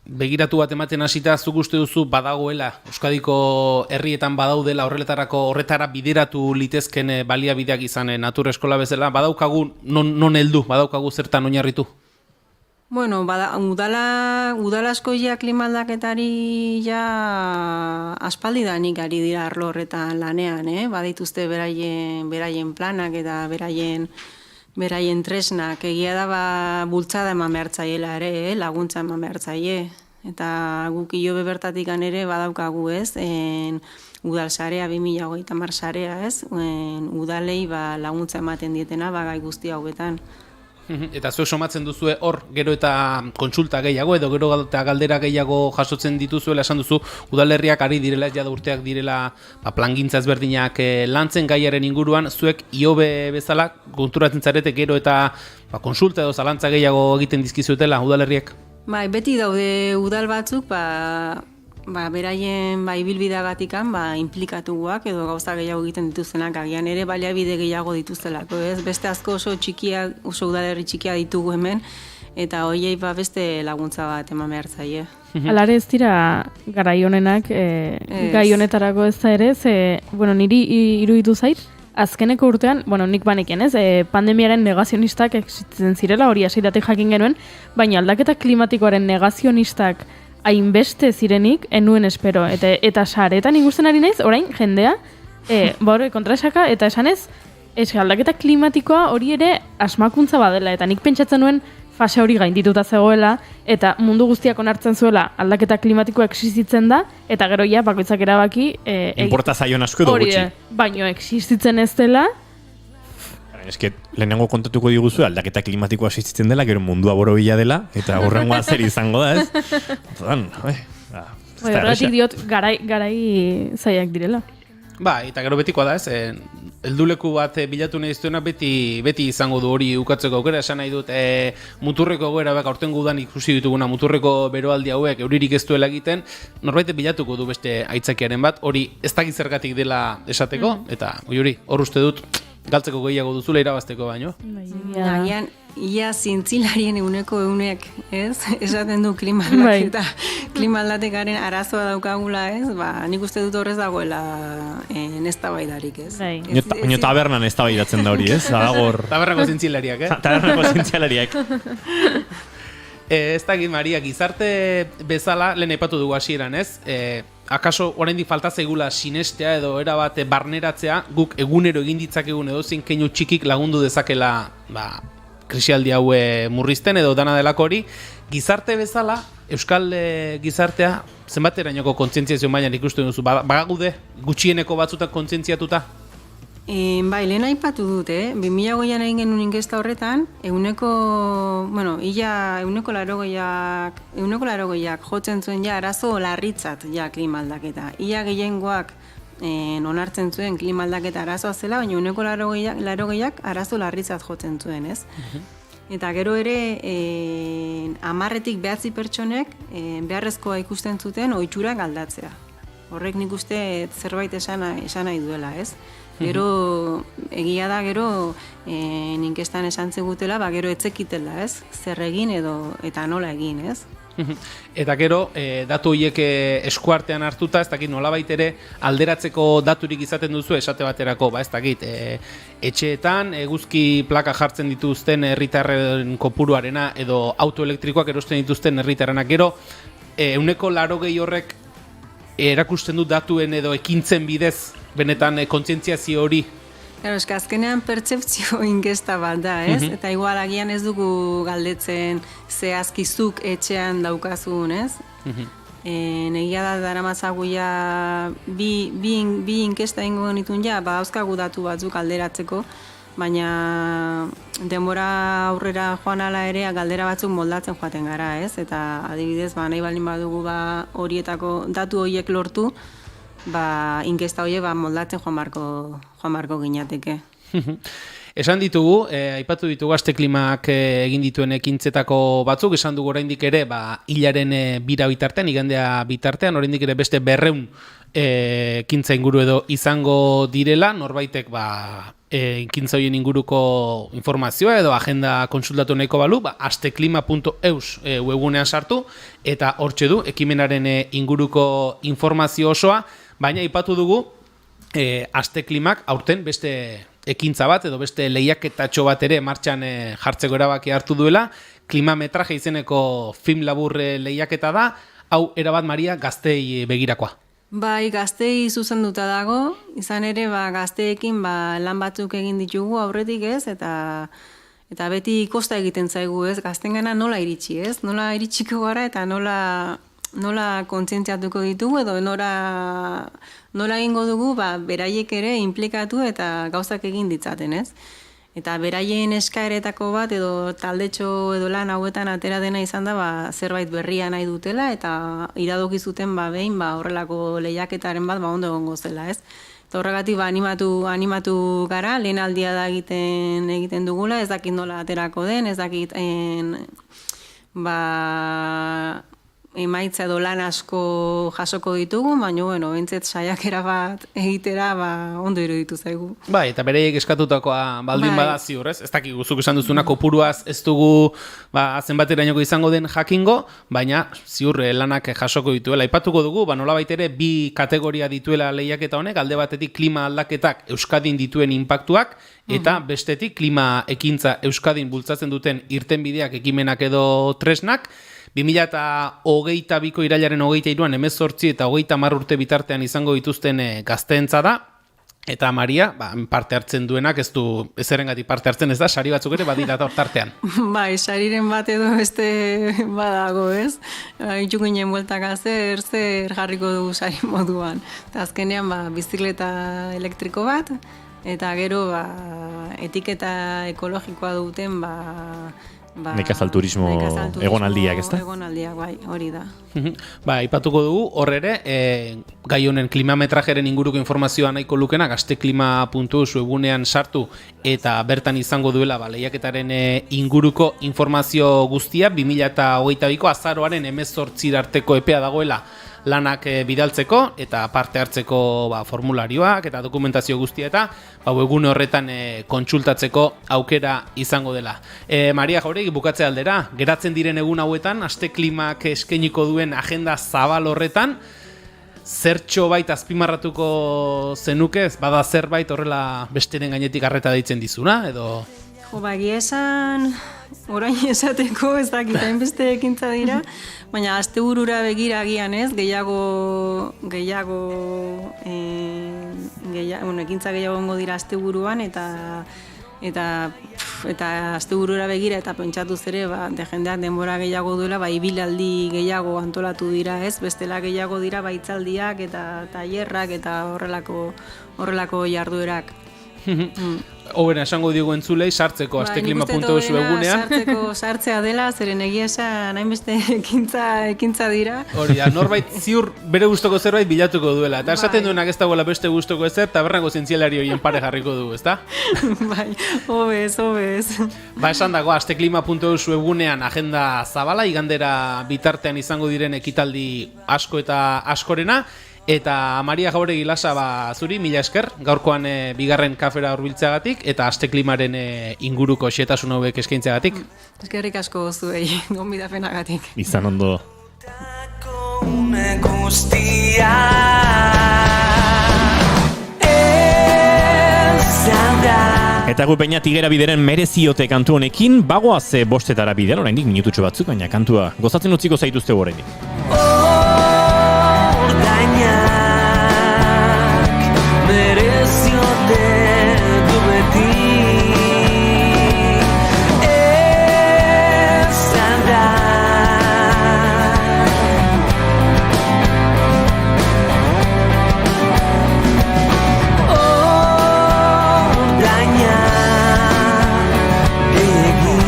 begiratu bat ematen hasita, zuk uste duzu badagoela, Euskadiko herrietan badaudela horretara bideratu litezken baliabideak izan natur eskola bezala, badaukagu non heldu, badaukagu zertan oinarritu? Bueno, udala asko klima aldaketari aspaldidanik ari dira arlo horretan lanean, badituzte beraien planak eta beraien tresnak, egia da bultzada eman behartzaiela ere, laguntza eman behartzaile. Eta guk Ilobe bertatik ere badaukagu, ez, udal sarea, 2030 sarea, ez, udalei laguntza ematen dietena gai guzti hauetan. Eta zuek somatzen duzue hor, gero eta kontsulta gehiago, edo gero eta galdera gehiago jasotzen dituzuela, esan duzu, udalerriak ari direla, jada urteak direla, plangintza ezberdinak lantzen gaiaren inguruan, zuek Ilobe bezala konturatzen zarete gero eta kontsulta edo zalantza gehiago egiten dizkizuetela udalerriak? Bai, beti daude udal batzuk, beraien ibilbideagatikan inplikatuak edo gauza gehiago egiten dituztenak, agian ere baliabide gehiago dituztelako, ez? Beste asko oso udalerri txikia ditugu hemen, eta horiei beste laguntza bat eman behar zaie. Alare ez dira garai honenak, gai honetarako ez da ere, niri iruditu zait, azkeneko urtean, nik banekien ez, pandemiaren negazionistak existitzen zirela, hori hasieratik jakin genuen, baina aldaketa klimatikoaren negazionistak hainbeste zirenik, enuen espero. Eta saretan ikusten ari naiz, orain, jendea, kontraesaka, eta esanez, aldaketa klimatikoa hori ere asmakuntza badela, eta nik pentsatzen nuen fase hori gaindituta zegoela, eta mundu guztiak onartzen zuela aldaketa klimatikoa existitzen da, eta gero bakoitzak erabaki... Inporta zaion asko edo gutxi. Baino existitzen ez dela... Eske, lehenengo kontatuko diguzu, aldaketa klimatikoa existitzen dela, gero mundua borobila dela, eta horrengoa zer izango da, ez? Horregatik diot, garai zaiak direla. Eta gero betikoa da, ez? Helduleku bat bilatu nahi iztuena beti izango du hori ukatzeko aukera, esan nahi dut muturreko goera, aurtengo udan ikusi dituguna muturreko beroaldi hauek euririk ez duela egiten, norbait bilatuko du beste aitzakiaren bat, hori ez dakit zergatik dela esateko, eta hori hor uste dut galtzeko gehiago duzula irabazteko baino. ia zintzilarien euneko ez? Esaten du klima aldatekaren arazoa daukagula, ez? Nik uste dut horrez dagoela eztabaidarik, ez? Baina tabernan eztabaidatzen da hori, ez? Tabernako zintzilariak, Tabernako zintzilariak. Ez dakit, Maria, gizarte bezala, lehen aipatu dugu hasieran, ez? Akaso oraindik falta zaigula sinestea edo erabat barneratzea, guk egunero egin ditzakegun edo zein keinu txikik lagundu dezakela krisialdi hau murrizten edo dana delako hori. Gizarte bezala, euskal gizartea, zenbaterainoko kontzientziazio mailan ikusten duzu? Bagagude gutxieneko batzutak kontzientziatuta? Bai, lehen aipatu dut, 2008an egin genuen inkesta horretan, euneko larogeiak jotzen zuen arazo larritzat klima aldaketa. Ia gehiengoak onartzen zuen klima aldaketa arazoa zela, baina euneko larogeiak arazo larritzat jotzen zuen, ez? Eta gero ere, 10-tik 9 pertsonek beharrezkoa ikusten zuten ohiturak aldatzea. Horrek nik uste zerbait esan nahi duela, ez? Gero, egia da, gero, inkestan esan zegutela, gero etzekitela, ez? Zer egin eta nola egin, ez? Eta gero, datu horiek eskuartean hartuta, ez dakit nolabait ere alderatzeko daturik izaten duzu esate baterako, ez dakit, etxeetan eguzki plaka jartzen dituzten herritarren kopuruarena edo autoelektrikoak erosten dituzten herritarrenak. Gero, euneko 80 horrek erakusten du datuen edo ekintzen bidez benetan kontzientziazio hori. Claro, eska azkenean pertzeptzio inkesta bat da, ez? Eta igual agian ez dugu galdetzen zehazkizuk etxean daukazun, ez? Egia da daramatzaguia bi inkesta ingo genitun dauzkagu datu batzuk alderatzeko, baina denbora aurrera joan ala ere galdera batzuk moldatzen joaten gara, ez? Eta adibidez, nahi baldin badugu horietako datu horiek lortu, inkesta horiek moldatzen joan marko ginateke. Esan ditugu, aipatu ditugu Aste Klimak egin dituen ekintzetako batzuk, esan dugu oraindik ere hilaren bira bitartean, igandea bitartean, oraindik ere beste 200 ekintza inguru edo izango direla, norbaitek ekintza horien inguruko informazioa edo agenda konsultatu nahiko balu, asteklima.eus webgunean sartu, eta hortxe du ekimenaren inguruko informazio osoa, baina aipatu dugu Aste Klimak aurten beste ekintza bat edo beste lehiaketatxo bat ere martxan jartzeko erabaki hartu duela, Klimametraje izeneko film labur lehiaketa da, hau erabat, Maria, gaztei begirakoa. Bai, gaztei zuzenduta dago, izan ere gazteekin lan batzuk egin ditugu aurretik, ez, eta beti kosta egiten zaigu, ez, gaztengana nola iritsi, ez, nola iritsiko gara eta nola kontzientziatuko ditugu edo nola egingo dugu beraiek ere inplikatu eta gauzak egin ditzaten, ez? Eta beraien eskaeretako bat edo taldetxo edo lan hauetan atera dena izan da zerbait berria nahi dutela eta iradoki zuten behin horrelako lehiaketaren bat ondo egongo zela, ez? Eta horregatik animatu gara, lehen aldia da egiten dugula, ez dakit nola aterako den, ez dakit emaitza edo lan asko jasoko ditugu, baina, bentzet saiakera bat egitera ondo iruditu zaigu. Bai, eta bereiek eskatutakoa baldin bada ziur, ez? Ez dakik guzuk esan duzuna kopuruaz ez dugu zenbaterainoko izango den jakingo, baina ziur lanak jasoko dituela. Aipatuko dugu, nolabait ere bi kategoria dituela lehiaketa honek, alde batetik klima aldaketak Euskadin dituen inpaktuak, eta bestetik klima ekintza Euskadin bultzatzen duten irtenbideak, ekimenak edo tresnak. 2022ko irailaren 23an 18 eta 30 urte bitartean izango dituzten gazteentza da. Eta Maria, parte hartzen duenak, ez du ezerengatik parte hartzen, ez da, sari batzuk ere badira tartean. Bai, sariren bat edo beste badago, ez? Itxukinen bueltaka zer jarriko dugu sari moduan. Eta azkenean, bizikleta elektriko bat, eta gero, etiketa ekologikoa duten, nekazal turismo egonaldiak, ez da? Egonaldiak, bai, hori da. Aipatuko dugu, hor ere, gai honen klimametrajeren inguruko informazioa nahiko lukena, asteklima.eus webunean sartu eta bertan izango duela lehiaketaren inguruko informazio guztia, 2022ko azaroaren 18 arteko epea dagoela lanak bidaltzeko eta parte hartzeko formularioak eta dokumentazio guztia eta webgune horretan kontsultatzeko aukera izango dela. Maria Jauregi, bukatze aldera, geratzen diren egun hauetan, aste klimak eskainiko duen agenda zabal horretan, zertxo bait azpimarratuko zenukez, bada zerbait horrela besteren gainetik arreta deitzen dizuna, edo... Jo, egia esan, orain esateko ez dakit hainbeste ekintza dira, baina asteburura begira agian ez, ekintza gehiago ongo dira asteburuan eta asteburura begira eta pentsatuz ere jendeak denbora gehiago duela, ibilaldi gehiago antolatu dira, ez? Bestela gehiago dira hitzaldiak eta tailerrak eta horrelako jarduerak. Hobena, esango digu entzulei, sartzeko asteklima.eus webgunean. Sartzea dela, zeren egia esan hainbeste ekintza dira. Hori da, norbait ziur bere gustoko zerbait bilatuko duela. Eta esaten duenak ez dagoela beste gustoko ezer, tabernako zientzialari horien pare jarriko du, ezta? Bai, hobez. Esan dago, asteklima.eus webgunean agenda zabala, igandera bitartean izango diren ekitaldi asko eta askorena. Eta Maria Jauregi Lasa, zuri, mila esker, gaurkoan bigarren kafera hurbiltzeagatik eta asteklimaren inguruko xehetasun hauek eskaintzeagatik. Eskerrik asko zuei, gonbidapenagatik. Izan ondo. Eta gu peina tigera bideren mereziote kantu honekin, bagoaz bostetara bidean, oraindik minututxo batzuk, baina kantua gozatzen utziko zaituzte oraindik. Mereziote du beti ezan da ordaina egin.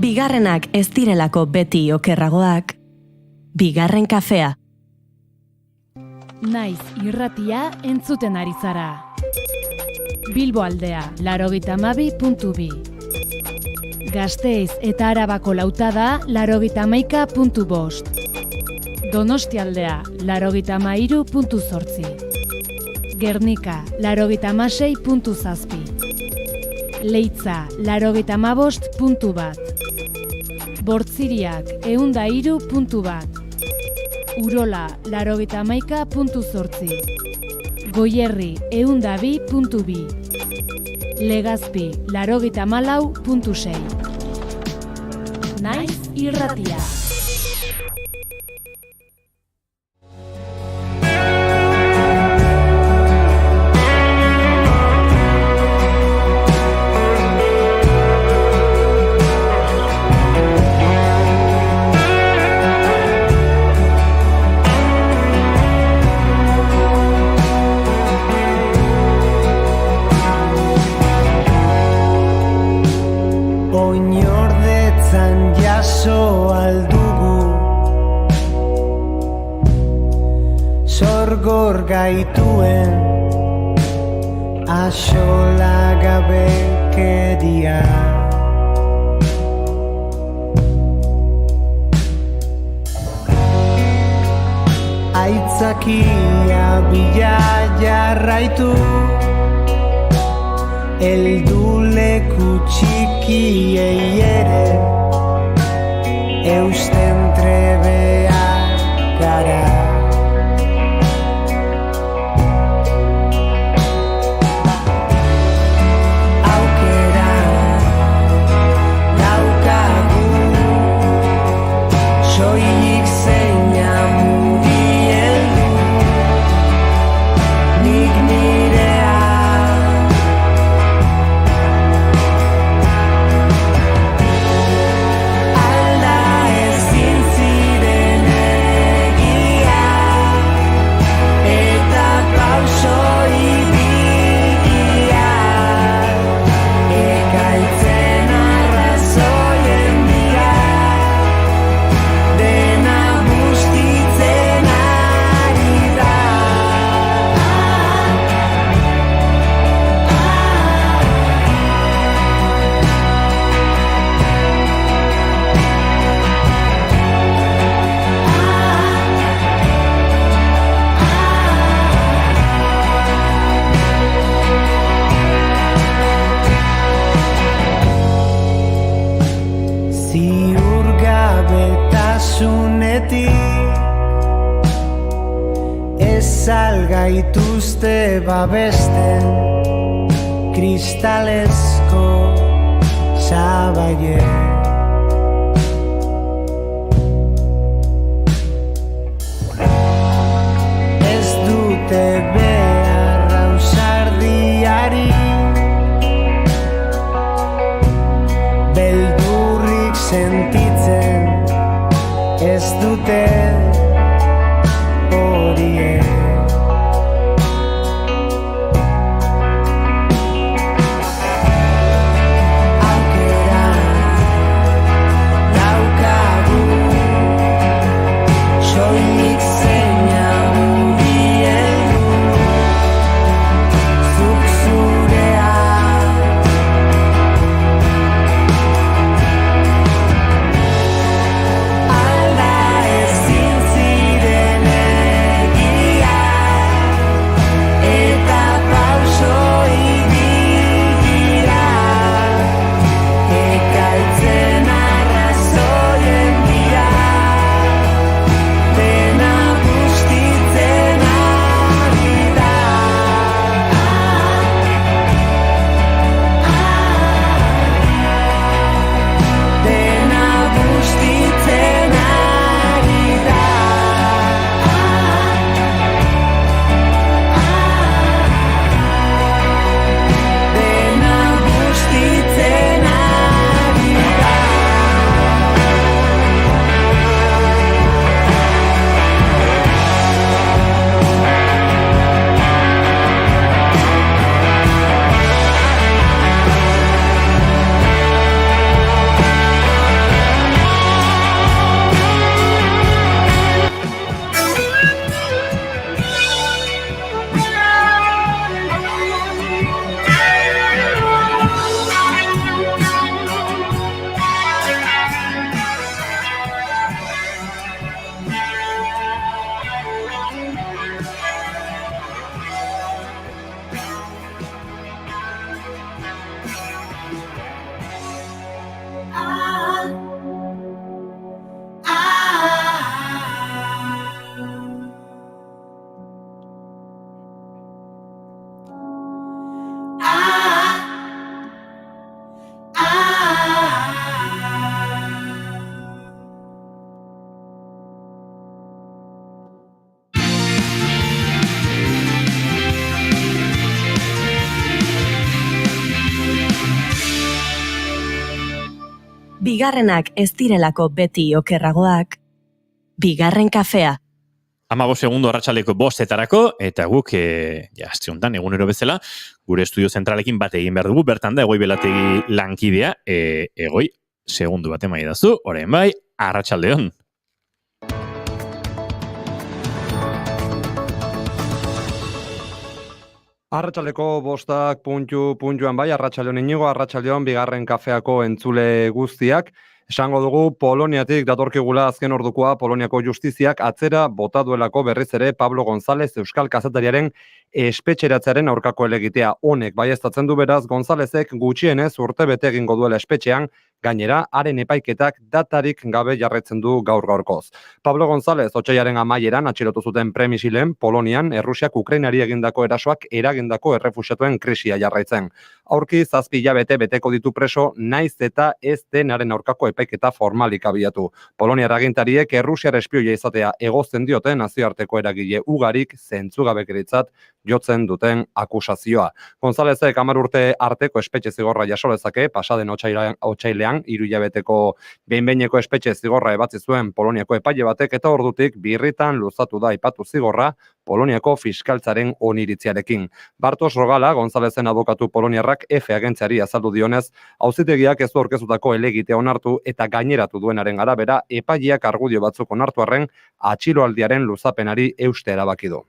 Bigarrenak ez direlako beti okerragoak, bigarren kafea. Naiz irratia entzuten ari zara. Bilbo aldea, 92.2. Gasteiz eta Arabako lautada, 91.5. Donostialdea, 93.8. Gernika, 96.7. Leitza, 95.1. Bortziriak, 103.1. Urola, 91.8. Goierri, 102.2. Legazpi, 94.6. Naiz irratia. Oinordetzan jaso aldugu Sorgor gaituen Axola gabekeria Aitzakia bila jarraitu Elduleku txikiei ere eusten trebeak gara. Aukera daukagu soilik zeina murien du nik nirea ziurgabetasunetik ez algaituzte babesten kristalezko sabaie. Ez dute behar ausardiari beldurrik sentitzen ez dute horiek. Aukera daukagu soilik zeina murien zuk zurea. Alda ezin ziren egia eta pauso ibilgira ekaitzen arrazoien dira dena bustitzen ari da. Dena bustitzen ari da. Dena bustitzen ari da. Bigarrenak ez direlako beti okerragoak. Bigarren kafea. 15 segundo arratsaldeko 5:00 eta guk, aste honetan, egunero bezala, gure estudio zentralekin bat egin behar dugu, bertan da, Egoi Belategi lankidea, Egoi, segundu bat emai dazu, orain bai, arratsaldeon. Arratsaldeko 5:00 puntuan bai, arratsaldeon Inigo, arratsaldeon bigarren kafeako entzule guztiak. Esango dugu Poloniatik datorkigula azken ordukoa Poloniako justiziak atzera bota duelako berriz ere Pablo González euskal kazetariaren espetxeratzearen aurkako helegitea. Honek baieztatzen du beraz Gonzálezek gutxienez urtebete egingo duela espetxean, gainera haren epaiketak datarik gabe jarraitzen du gaur-gaurkoz. Pablo González otsailaren amaieran atxilotu zuten premisilen Polonian Errusiak Ukrainari egindako erasoak eragindako errefuxiatuen krisia jarraitzen. Aurki 7 hilabete beteko ditu preso naiz eta ez denaren aurkako epaiketa formalik abiatu. Poloniar agintariek Errusiar espioia izatea egozten dioten nazioarteko eragile ugarik zentzugabekeritzat jotzen duten akusazioa. Gonzálezek 10 urte arteko espetxe zigorra jaso lezake, pasaden otsailean 3 hilabeteko behin-behineko espetxe zigorra ebatzi zuen Poloniako epaile batek eta ordutik birritan luzatu da aipatu zigorra Poloniako fiskaltzaren oniritziarekin. Bartos Rogala, Gonzálezen abokatu poloniarrak F agentziari azaldu dionez, auzitegiak ez du aurkeztutako helegitea onartu eta gaineratu duenaren arabera epaileak argudio batzuk onartu arren atxiloaldiaren luzapenari euste erabaki du.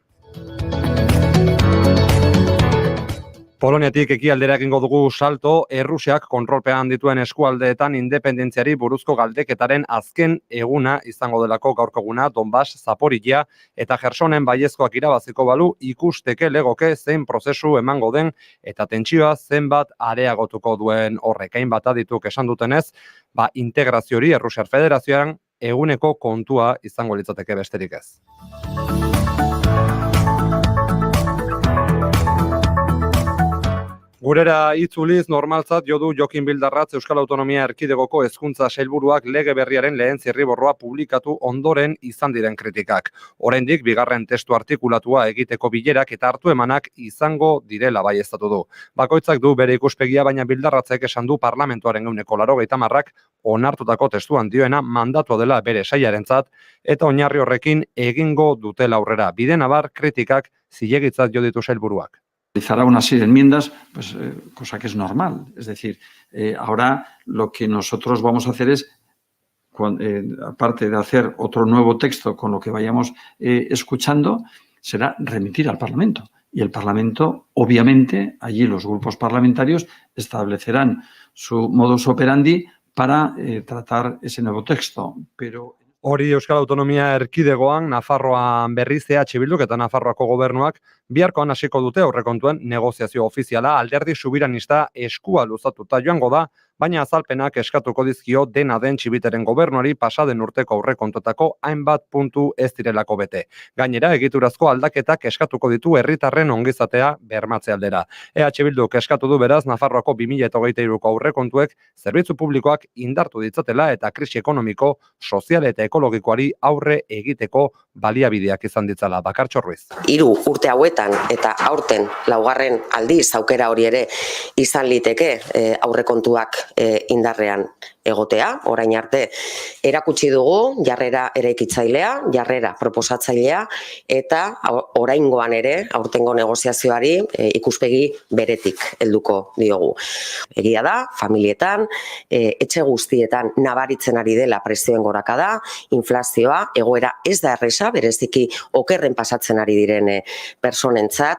Poloniatik ekialdera egingo dugu salto, Errusiak kontrolpean dituen eskualdeetan independentziari buruzko galdeketaren azken eguna izango delako gaurko eguna Donbas, Zaporizhia eta Gersonen baiezkoak irabaziko balu ikusteke legoke zein prozesu emango den eta tentsioa zenbat areagotuko duen horrek. Hainbat adituk esan dutenez, integrazio hori Errusiar Federazioan eguneko kontua izango litzateke besterik ez. Gurera itzuliz normaltzat jo du Jokin Bildarratz Euskal Autonomia Erkidegoko Hezkuntza Sailburuak lege berriaren lehen zirriborroa publikatu ondoren izan diren kritikak. Oraindik bigarren testu artikulatua egiteko bilerak eta hartu emanak izango direla baieztatu du. Bakoitzak du bere ikuspegia, baina Bildarratzek esan du parlamentuaren 80% onartutako testuan dioena mandatua dela bere sailarentzat eta oinarri horrekin egingo dutela aurrera. Bidenabar kritikak zilegitzat jo ditu sailburuak. Realizará una serie de enmiendas, pues cosa que es normal. Es decir, ahora lo que nosotros vamos a hacer es, aparte de hacer otro nuevo texto con lo que vayamos escuchando, será remitir al Parlamento. Y el Parlamento, obviamente, allí los grupos parlamentarios establecerán su modus operandi para tratar ese nuevo texto. Pero hori Euskal Autonomia Erkidegoan, Nafarroan berriz EH Bilduk eta Nafarroako gobernuak biharkoan hasiko dute aurrekontuen negoziazio ofiziala. Alderdi subiranista eskua luzatuta joango da, baina azalpenak eskatuko dizkio dena den Txibiteren gobernuari pasaden urteko aurrekontuetako hainbat puntu ez direlako bete. Gainera, egiturazko aldaketak eskatuko ditu herritarren ongizatea bermatze aldera. EH Bilduk eskatu du beraz Nafarroako 2023ko aurrekontuek zerbitzu publikoak indartu ditzatela eta krisi ekonomiko, sozial eta ekologikoari aurre egiteko baliabideak izan ditzala. Bakartxo Ruiz. 3 urte hauetan eta aurten laugarren aldiz aukera hori ere izan liteke aurrekontuak indarrean egotea, orain arte erakutsi dugu jarrera eraikitzailea, jarrera proposatzailea eta oraingoan ere aurtengo negoziazioari ikuspegi beretik helduko diogu. Egia da, familietan, etxe guztietan nabaritzen ari dela prezioen gorakada, inflazioa, egoera ez da erresa, bereziki okerren pasatzen ari diren personentzat.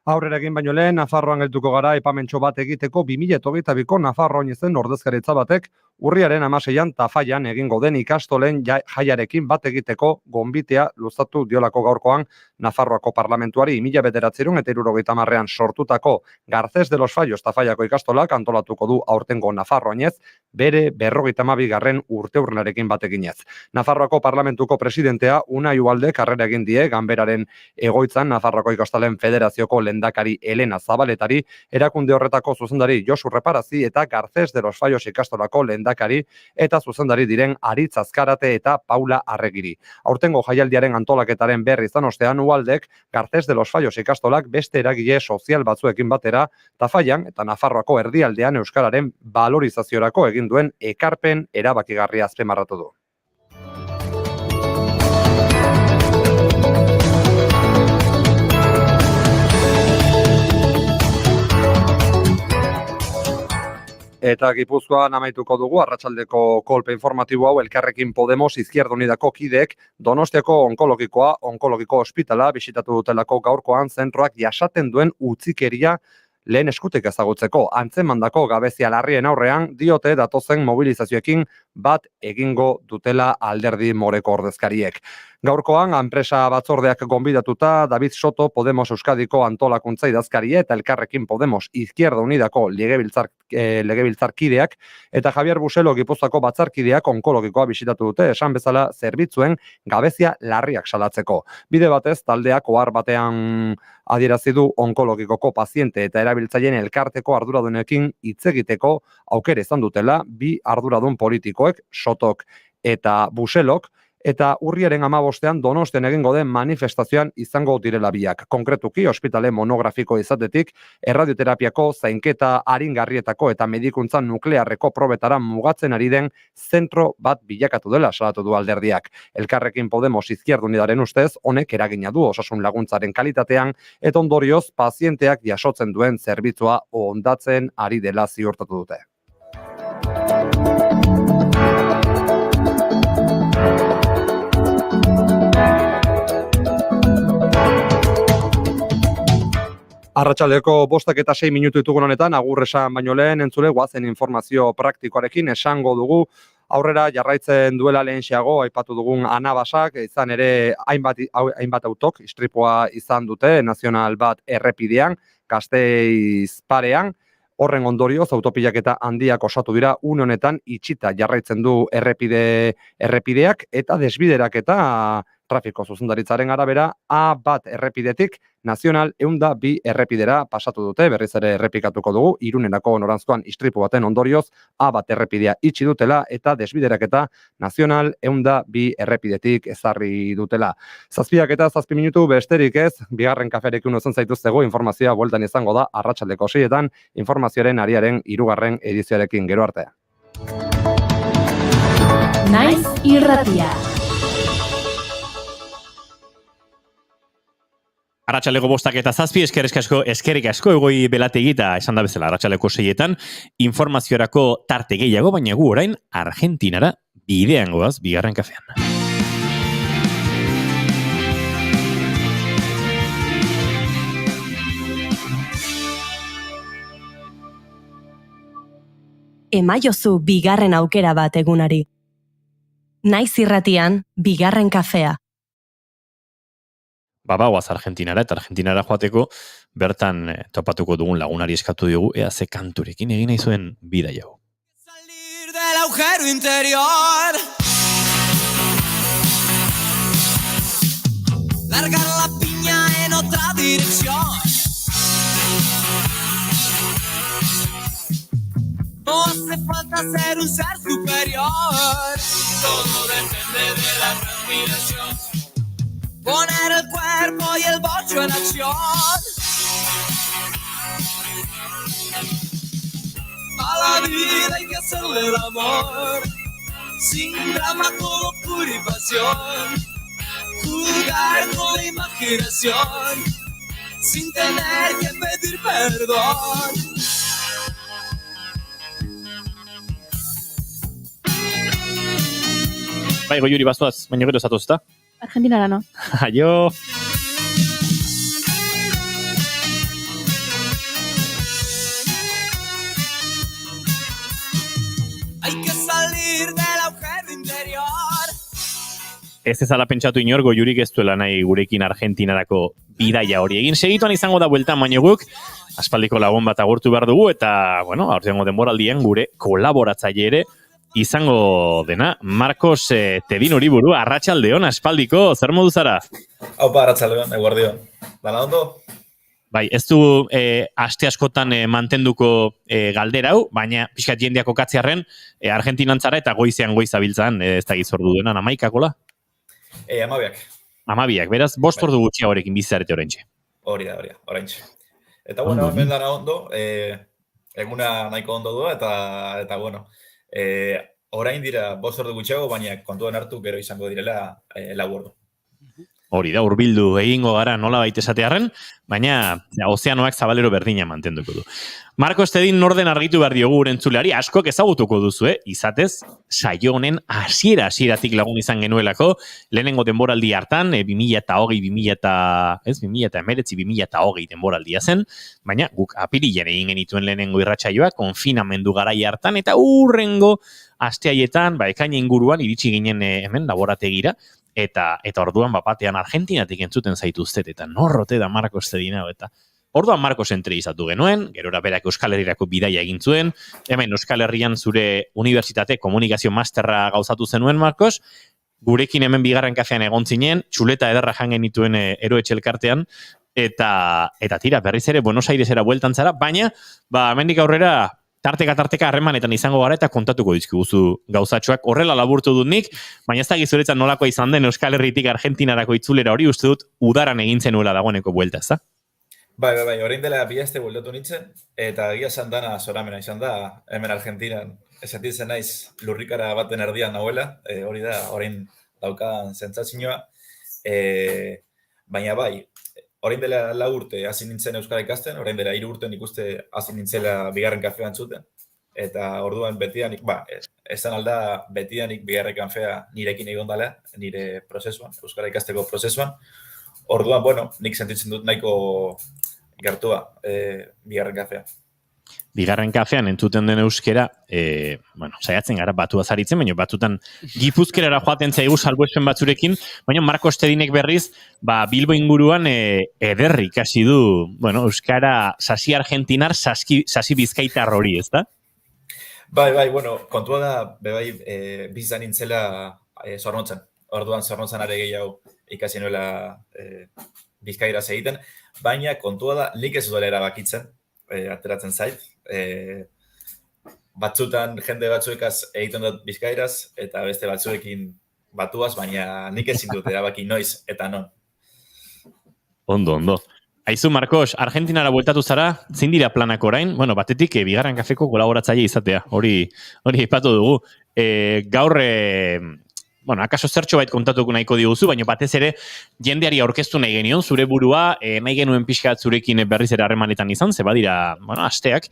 Aurrera egin baino lehen, Nafarroan geltuko gara aipamentxo bat egiteko 2022ko Nafarroa oinezen ordezkaritza batek urriaren 16an Tafallan egingo den ikastolen jaiarekin bat egiteko gonbitea luzatu diolako gaurkoan Nafarroako parlamentuari 1970an sortutako Garcés de los Fallos Tafallako ikastolak antolatuko du aurtengo Nafarroainez bere 52. urteurrenarekin bat eginez. Nafarroako parlamentuko presidentea Unai Ugalde karrera egin die ganberaren egoitzan Nafarroako ikastolen federazioko lehendakari Elena Zabaletari, erakunde horretako zuzendari Josu Reparazi eta Garcés de los Fallos ikastolako lehendakari eta zuzendari diren Aritz Azkarate eta Paula Arregiri. Aurtengo jaialdiaren antolaketaren berri izan ostean Ugaldek Garcés de los Fallos ikastolak beste eragile sozial batzuekin batera Tafallan eta Nafarroako erdialdean euskararen valorizaziorako egin duen ekarpen erabakigarria azpimarratu du. Eta Gipuzkoan amaituko dugu arratsaldeko kolpe informatibo hau Elkarrekin Podemos Izquierda Unidako kideek Donostiako onkologiko ospitala bisitatu dutelako gaurkoan zentroak jasaten duen utzikeria lehen eskutik ezagutzeko. Antzemandako gabezia larrien aurrean diote datozen mobilizazioekin bat egingo dutela Alderdi Moreko ordezkariek. Gaurkoan, enpresa batzordeak gonbidatuta, David Soto Podemos Euskadiko antolakuntza idazkaria eta Elkarrekin Podemos Izquierda Unidako legebiltzarkideak eta Javier Buselo Gipuzkoako batzarkideak onkologikoa bisitatu dute, esan bezala zerbitzuen gabezia larriak salatzeko. Bide batez, taldeak ohar batean adierazi du onkologikoko paziente eta erabiltzaileen elkarteko arduradunekin hitz egiteko aukera izan dutela bi arduradun politikoek, Sotok eta Buselok, eta urriaren 15ean Donostian egingo den manifestazioan izango direla biak. Konkretuki, ospitale monografiko izatetik, erradioterapiako, zainketa, aringarrietako eta medikuntza nuklearreko probetara mugatzen ari den zentro bat bilakatu dela salatu du alderdiak. Elkarrekin Podemos Izquierda Unidaren ustez, honek eragina du osasun laguntzaren kalitatean, eta ondorioz pazienteak jasotzen duen zerbitzua hondatzen ari dela ziurtatu dute. Arratsaldeko 5:06 ditugun honetan, agur esan baino lehen entzule guazen informazio praktikoarekin esango dugu aurrera jarraitzen duela lehenxeago aipatu dugun anabasak, izan ere hainbat autok istripua izan dute nazional bat errepidean, Gasteiz parean. Horren ondorioz, autopilaketa handiak osatu dira, une honetan itxita jarraitzen du errepideak eta desbideraketa trafiko zuzendaritzaren arabera A1 errepidetik nazional 102 errepidera pasatu dute, berriz ere errepikatuko dugu, Irunerako noranzkoan istripu baten ondorioz A1 errepidea itxi dutela eta desbideraketa nazional 102 errepidetik ezarri dutela. 7:07 minutu besterik ez, bigarren kaferekin unozen zaituztego, informazioa bueltan izango da arratsaldeko 6etan, informazioaren ariaren 3. edizioarekin gero arte. Naiz irratia. Arratsaleko 5:07, eskerrik asko egoi belategi eta esan da bezala arratsaleko 6etan informaziorako tarte gehiago, baina gu orain Argentinara bidean goaz, bigarren kafean. Emaiozu bigarren aukera bat egunari. Naiz irratian, bigarren kafea. Bagoaz Argentinara, eta Argentinara joateko bertan topatuko dugun lagunari eskatu diogu, ea ze kanturekin egin nahi zuen bida jau. Salir del agujero interior, largar la piña en otra dirección. No hace falta ser un ser superior, todo depende de la respiración. Poner el cuerpo y el bocho en acción. A la vida hay que hacerle el amor, sin drama, con locura y pasión. Jugar con la imaginación, sin tener que pedir perdón. Bai, Goiuri bazoaz, baina gero zatoz, eta? Argentinara no. Aio! Hay que salir del agujero interior. Ez ezala pentsatu inor, Goiurik ez duela nahi gurekin Argentinarako bidaia hori egin. Segituan izango da bueltan, baino guk, aspaldiko lagun bat agurtu behar dugu, eta, bueno, aurtengo denboraldian gure kolaboratzaile ere izango dena, Marcos Tedin Uriburu, arratsaldeon aspaldiko, zer modu zara? Aupa, arratsaldeon, eguardion. Dana ondo? Bai, ez du aste askotan mantenduko galdera hau, baina pixkat jendeak okatzearren Argentinantzara eta goizean goizabiltzan, ez da gizordu duena, 11kola? 12. 12, beraz, 5 ordu gutxiagorekin bizarete oraintxe. Hori da, oraintxe. Eta, bueno, hemen dana ondo, eguna nahiko ondo du, eta bueno, orain dira 5 ordu gutxiago, baina kontuan hartu gero izango direla 4 ordu. Hori da, hurbildu egingo gara nola baita esatearren, baina ozeanoak zabalero berdina mantenduko du. Marcos Tedin norden argitu behar diogu urentzuleari, askok ezagutuko duzu, izatez, saio honen hasieratik lagun izan genuelako, lehenengo denboraldi hartan, 2019-2020 denboraldia zen, baina guk apirilean egin genituen lehenengo irratsaioa, konfinamendu garai hartan, eta urrengo asteaietan, ekaina inguruan, iritsi ginen hemen laborategira, eta orduan bapatean Argentinatik entzuten zaituztet, eta norrote da Marcos Tedin hau, eta orduan Marcos entrevistatu genuen, gerora berak Euskal Herrirako bidaia egin zuen, hemen Euskal Herrian zure unibertsitate komunikazio masterra gauzatu zenuen Marcos, gurekin hemen bigarren kafean egon zinen, txuleta ederra jangen dituen eroetxe elkartean, eta tira, berriz ere Buenos Airesera bueltan zara, baina, hemendik aurrera, tarteka harremanetan izango gara eta kontatuko dizkiguzu gauzatxoak. Horrela laburtu dut nik, baina ez da gizuretzat nolakoa izan den Euskal Herritik Argentinarako itzulera hori, uste dut udaran egin zenuela dagoeneko buelta, ez da? Bai, orain dela bihazte bueltatu nintzen, eta egia esan dana zoramena izan da, hemen Argentinan, esatitzen naiz lurrikara baten erdian nahuela, hori da, orain daukan zentzazioa, baina bai, orain dela 4 urte hasi nintzen euskara ikasten, orain dela 3 urte ikuste hasi nintzela bigarren kafean zuten, eta orduan betidanik, esan alda betidanik bigarren kafea nirekin egon dela, nire prozesuan, euskara ikasteko prozesuan. Orduan, bueno, nik sentitzen dut nahiko gertua, bigarren kafea. Bigarren kafean entzuten den euskera, saiatzen gara batua zaritzen, baina batutan gipuzkerara joaten zaigu salbuespen batzurekin, baina Marko Estedinek berriz, Bilbo inguruan ederri ikasi du, euskara sasi argentinar, sasi bizkaitar hori, ez da? Bai, kontua da, bizan nintzela Zornotzan. Orduan Zornotzan are gehiago ikasi nuela bizkairaz egiten, baina kontua da, nik ez duela erabakitzen, ateratzen zait. Batzutan jende batzuekaz egiten dut bizkairaz, eta beste batzuekin batuaz, baina nik ezin dut erabaki noiz eta non. Ondo. Aizu, Markos, Argentinara bueltatu zara, zein dira planak orain? Batetik, bigarren kafeko kolaboratzaile izatea, hori aipatu dugu. Gaur, akaso zertxo bait kontatuko nahiko diguzu, baina batez ere jendeari aurkeztu nahi genion, zure burua, nahi genuen pixka zurekin berriz ere harremanetan izan, ze badira, asteak,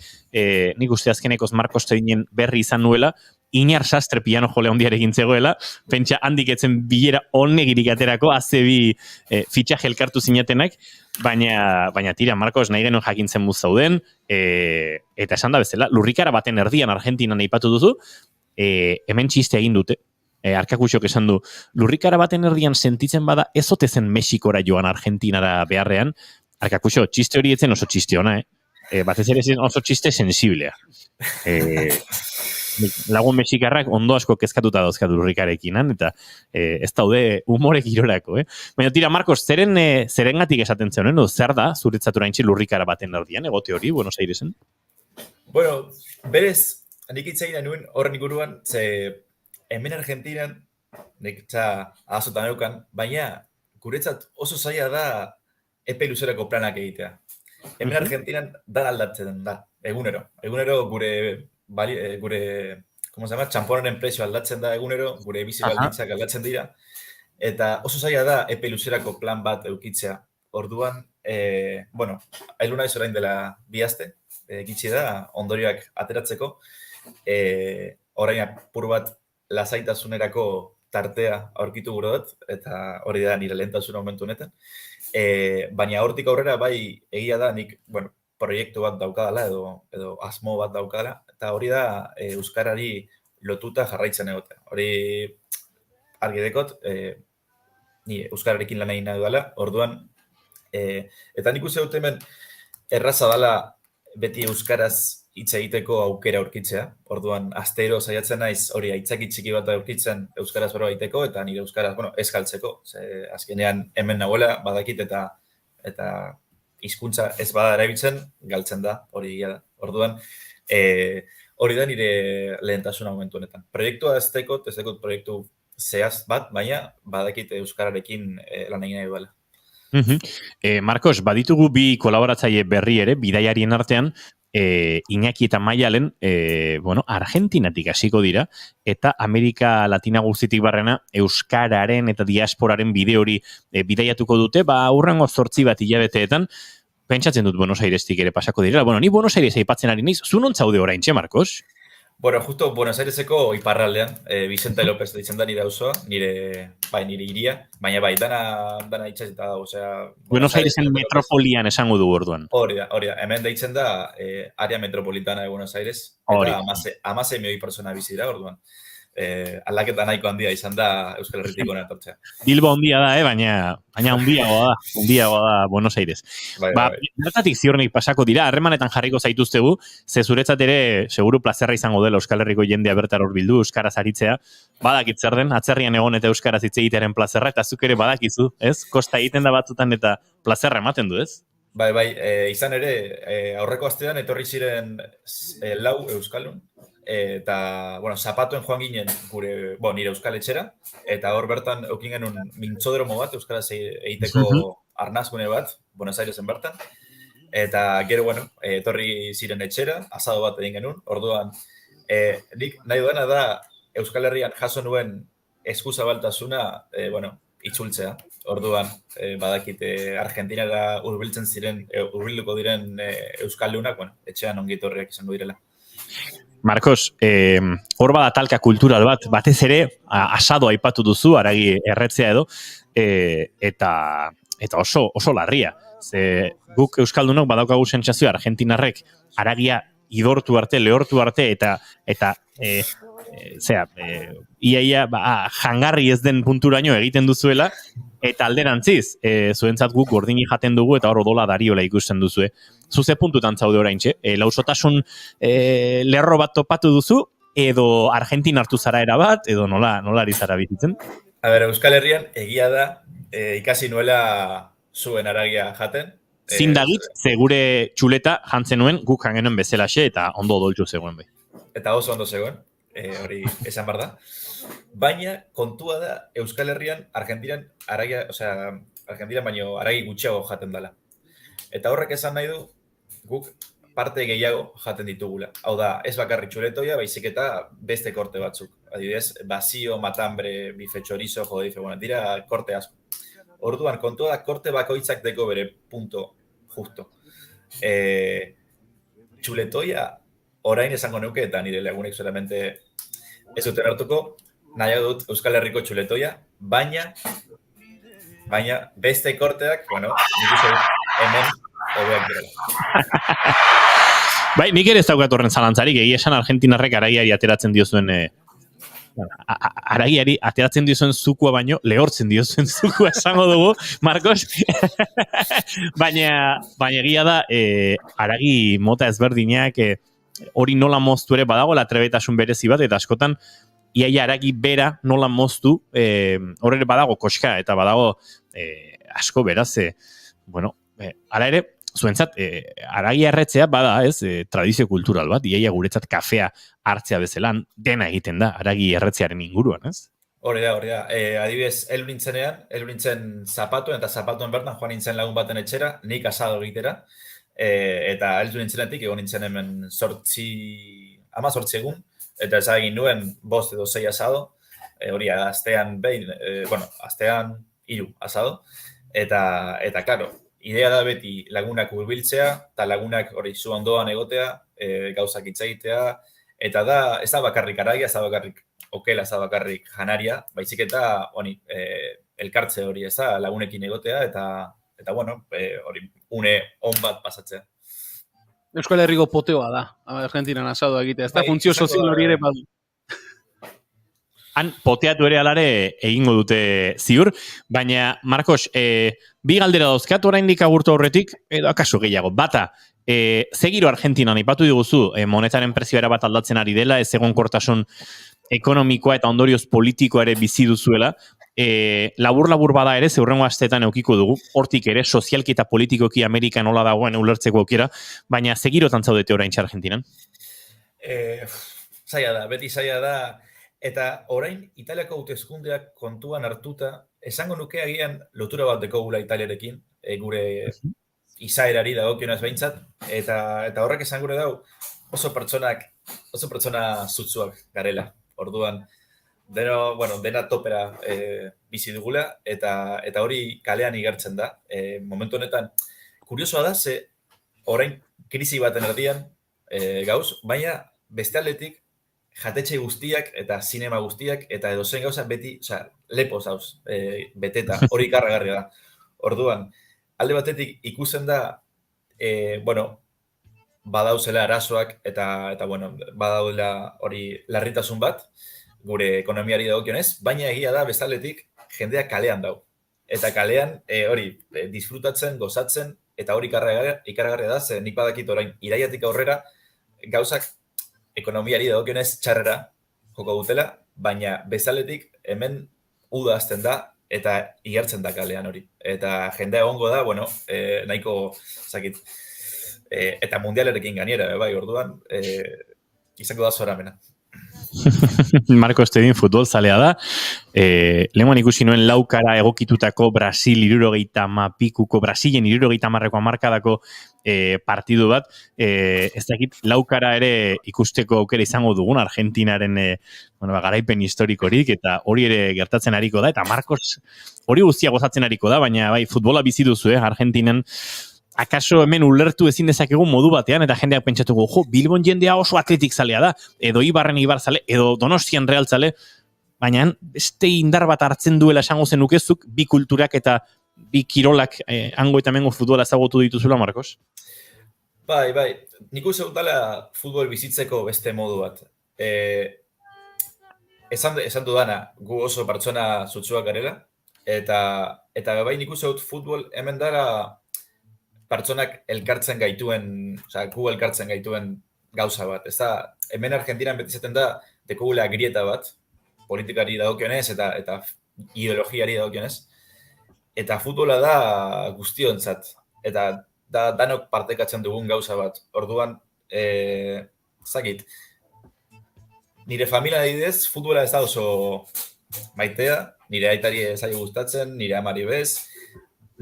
nik uste azkenekoz Markos Estedinen berri izan nuela, Iñar Sastre piano jole handiare egin zegoela, pentsa handik etzen bilera honegirik aterako, azebi fitxaje elkartu zinatenak, baina tira, Markos, nahi genuen jakintzen muz zauden, eta esan da bezala, lurrikara baten erdian Argentinan aipatu duzu, hemen txiste egin dute, Arkakuxok esan du, lurrikara baten erdian sentitzen bada, ez ote zen Mexikora joan Argentinara beharrean, Arkakuxo, txiste hori etzen oso txiste ona, batez ere zen oso txiste sensiblea. Lagun mexikarrak ondo asko kezkatuta dauzkatu lurrikarekin, eta ez daude humore girorako, Baina tira, Markos, zerengatik esaten zeuden, zer da, zuretzatu naintxe lurrikara baten erdian, egote hori, Buenos Airesen? Berez, nik itzaina nuen horren inguruan, ze hemen Argentinan, nik azotan eukan, baina guretzat oso zaila da epe luzerako planak egitea. Hemen Argentinan dan aldatzen da, egunero. Egunero gure txamponaren prezio aldatzen da egunero, gure bizi baldintzak aldatzen dira, eta oso zaila da epe luzerako plan bat eukitzea. Orduan, ailu naiz orain dela 2 aste, gitxi da, ondorioak ateratzeko, orain apur bat lasaitasunerako tartea aurkitu gure dut, eta hori da nire lehentasuna momentu honetan. Baina hortik aurrera bai egia da nik, proiektu bat daukadala edo asmo bat daukadala, eta hori da euskarari lotuta jarraitzen egotea. Hori argi dekot, ni euskararekin lan egin nahi dudala, orduan, eta nik uste dut hemen erraza dela beti euskaraz hitz egiteko aukera aurkitzea. Orduan, astero saiatzen naiz hori aitzaki txiki bat aurkitzen euskaraz berba egiteko, eta nire euskaraz, ez galtzeko. Azkenean hemen nagoela, badakit eta hizkuntza ez bada erabiltzen, galtzen da, hori egia da. Orduan, hori da nire lehentasuna momentu honetan. Proiektua ez dekot proiektu zehaz bat, baina badakit euskararekin lan egin nahi duela. Markos, baditugu bi kolaboratzaile berri ere, bidaiarien artean, Iñaki eta Maialen, Argentinatik hasiko dira, eta Amerika Latina guztitik barrena euskararen eta diasporaren bide hori bidaiatuko dute, hurrengo 8 bat hilabeteetan, pentsatzen dut Buenos Airestik ere pasako direla. Ni Buenos Aires aipatzen ari naiz, zu non zaude oraintxe, Markos? Justo Buenos Aireseko iparraldean, Vicente López ditzen da nire auzoa, nire iria, baina dana itxasita da, osea... Buenos Airesen metropolian esango du orduan. Hori da, hemen deitzen da área metropolitana de Buenos Aires, eta 16 milioi persona bizi dira orduan. Aldaketa nahiko handia izan da Euskal Herritik hona etortzea. Bilbo handia da, baina handiagoa da Buenos Aires. Bertatik ziurnik pasako dira, harremanetan jarriko zaituztegu, ze zuretzat ere seguru plazerra izango dela Euskal Herriko jendea bertar hor bildu, euskaraz aritzea, badakit zer den, atzerrian egon eta euskaraz hitz egitearen plazerra, eta zuk ere badakizu, ez? Kosta egiten da batzutan eta plazerra ematen du, ez? Izan ere, aurreko astean etorri ziren 4 euskaldun, eta, zapatuen joan ginen nire euskal etxera, eta hor bertan eukin genuen mintzodromo bat, euskaraz egiteko arnazgune bat, Buenos Airesen bertan, eta gero, etorri ziren etxera, asado bat egin genuen, orduan, nik nahi duena da Euskal Herrian jaso nuen eskuzabaltasuna, itzultzea. Orduan, badakit Argentinara hurbilduko diren euskaldunak, etxean ongi etorriak izango direla. Markos, hor bada talka kultural bat, batez ere, asado aipatu duzu, haragi erretzea edo, eta oso larria. Ze guk euskaldunok badaukagu sentsazio argentinarrek haragia idortu arte, lehortu arte eta iaia jangarri ez den punturaino egiten duzuela, eta alderantziz, zuentzat guk gordini jaten dugu eta hor odola dariola ikusten duzue. Zuze puntutan zaude oraintxe, lausotasun lerro bat topatu duzu, edo Argentin hartu zara erabat, edo nola ari zara bizitzen? A ber, Euskal Herrian egia da ikasi nuela zuen haragia jaten. Zindagit, ze gure txuleta jantzen nuen guk jangenuen bezalaxe eta ondo odoltzu zegoen bai. Eta oso ondo zegoen, hori esan bar da. Baina kontua da Euskal Herrian Argentinan haragia, Argentinan baino haragi gutxiago jaten dela. Eta horrek esan nahi du guk parte gehiago jaten ditugula. Hau da, ez bakarrik txuletoia, baizik eta beste korte batzuk. Adibidez, basio, matambre, bife chorizo, jodife, dira korte asko. Orduan, kontua da, korte bakoitzak deko bere punto justo. Txuletoia, orain esango neuke, eta nire lagunek solamente ez duten hartuko, nahiago dut Euskal Herriko txuletoia, baina beste korteak, nik uste dut hemen hobeak direla. Bai, nik ere ez daukat horren zalantzarik, egia esan argentinarrek aragiari ateratzen diozuen aragiari ateratzen diozuen zukua baino, lehortzen diozuen zukua esango dugu, Marcos. baina egia da, aragi mota ezberdinak hori nola moztu ere badago, trebetasun berezi bat, eta askotan, iaia aragi bera nola moztu, hor ere badago koska, eta badago asko beraz, ara ere, zuentzat, aragi erretzea bada, tradizio kultural bat, iaia guretzat kafea hartzea bezelan, dena egiten da, aragi erretzearen inguruan, ez? Hori da. Adibidez, elu nintzen zapatuen, eta zapatuen bertan joan nintzen lagun baten etxera, nik asado egitera, eta heldu nintzenetik, egon nintzen hemen 18 egun, eta ez egin nuen 5 edo 6 asado, hori astean behin, astean 3 asado, eta klaro, idea da beti lagunak hurbiltzea, eta lagunak hori zu ondoan egotea, gauzak hitz egitea, eta da, ez da bakarrik aragia, ez da bakarrik okela, ez da bakarrik janaria, baizik eta elkartze hori, ez da, lagunekin egotea, eta hori une on bat pasatzea. Euskal Herriko poteoa da, Argentinan asado egitea, ez da funtzio sozial hori ere badu. Han poteatu ere alare egingo dute ziur, baina, Marcos, bi galdera dauzkat oraindik agurtu aurretik, edo akaso gehiago. Bata, zegiro Argentinan ipatu diguzu, monetaren prezioa bat aldatzen ari dela, ez egonkortasun ekonomikoa eta ondorioz politikoa ere bizi duzuela, labur bada ere, zeurrengo asteetan eukiko dugu, hortik ere, sozialki eta politikoki Amerika nola dagoen ulertzeko aukera, baina zegirotan zaudete oraintxe Argentinan? Beti zaila da, eta orain Italiako hauteskundeak kontuan hartuta, esango nuke agian lotura bat dekogula Italiarekin, gure izaerari dagokionaz behintzat, eta horrek esan gure dau oso pertsona zutzuak garela. Orduan, dena topera bizi dugula, eta hori kalean igertzen da. Momentu honetan, kuriosoa da, ze orain krisi baten erdian gauz, baina beste aldetik, jatetxe guztiak eta sinema guztiak eta edozein gauza beti, lepo zauz, beteta, hori karragarria da. Orduan, alde batetik ikusten da, badauzela arazoak eta badaudela hori larritasun bat, gure ekonomiari dagokionez, baina egia da, bestaldetik, jendea kalean dau. Eta kalean, hori, disfrutatzen, gozatzen, eta hori ikaragarria da, ze nik badakit orain, iraiatik aurrera, gauzak ekonomiari dagokionez txarrera joko dutela, baina bezaletik hemen uda hasten da eta igertzen da kalean hori. Eta jendea egongo da, nahiko zakit, eta mundialerekin gainera, orduan, izango da zoramena. Marcos Tedin futbol zalea da. Lehenguan ikusi nuen laukara egokitutako Brasil 70 Brasilen 70 markadako partidu bat. Ez dakit laukara ere ikusteko aukera izango dugun Argentinaren garaipen historikorik, eta hori ere gertatzen ariko da, eta Marcos hori guztia gozatzen ariko da, baina bai futbola bizi duzu, Argentinan. Akaso hemen ulertu ezin dezakegu modu batean, eta jendeak pentsatuko, Bilbon jendea oso atletik zalea da, edo Ibarren Ibar zale, edo Donostian Real zale, baina beste indar bat hartzen duela esango zenukezuk, bi kulturak eta bi kirolak hango eta hemengo futbola ezagutu dituzula, Marcos? Bai, nik uste dut dela futbol bizitzeko beste modu bat. Esan dudana, gu oso pertsona zutsuak garela, eta bai nik uste dut futbol hemen dara pertsonak elkartzen gaituen, gu elkartzen gaituen gauza bat. Ez da, hemen Argentinan beti izaten da, dekugula grieta bat, politikari dagokionez eta ideologiari dagokionez, eta futbola da guztiontzat, eta da danok partekatzen dugun gauza bat. Orduan, zakit, nire familia adibidez, futbola ez da oso maitea, nire aitari zaio gustatzen, nire amari bez,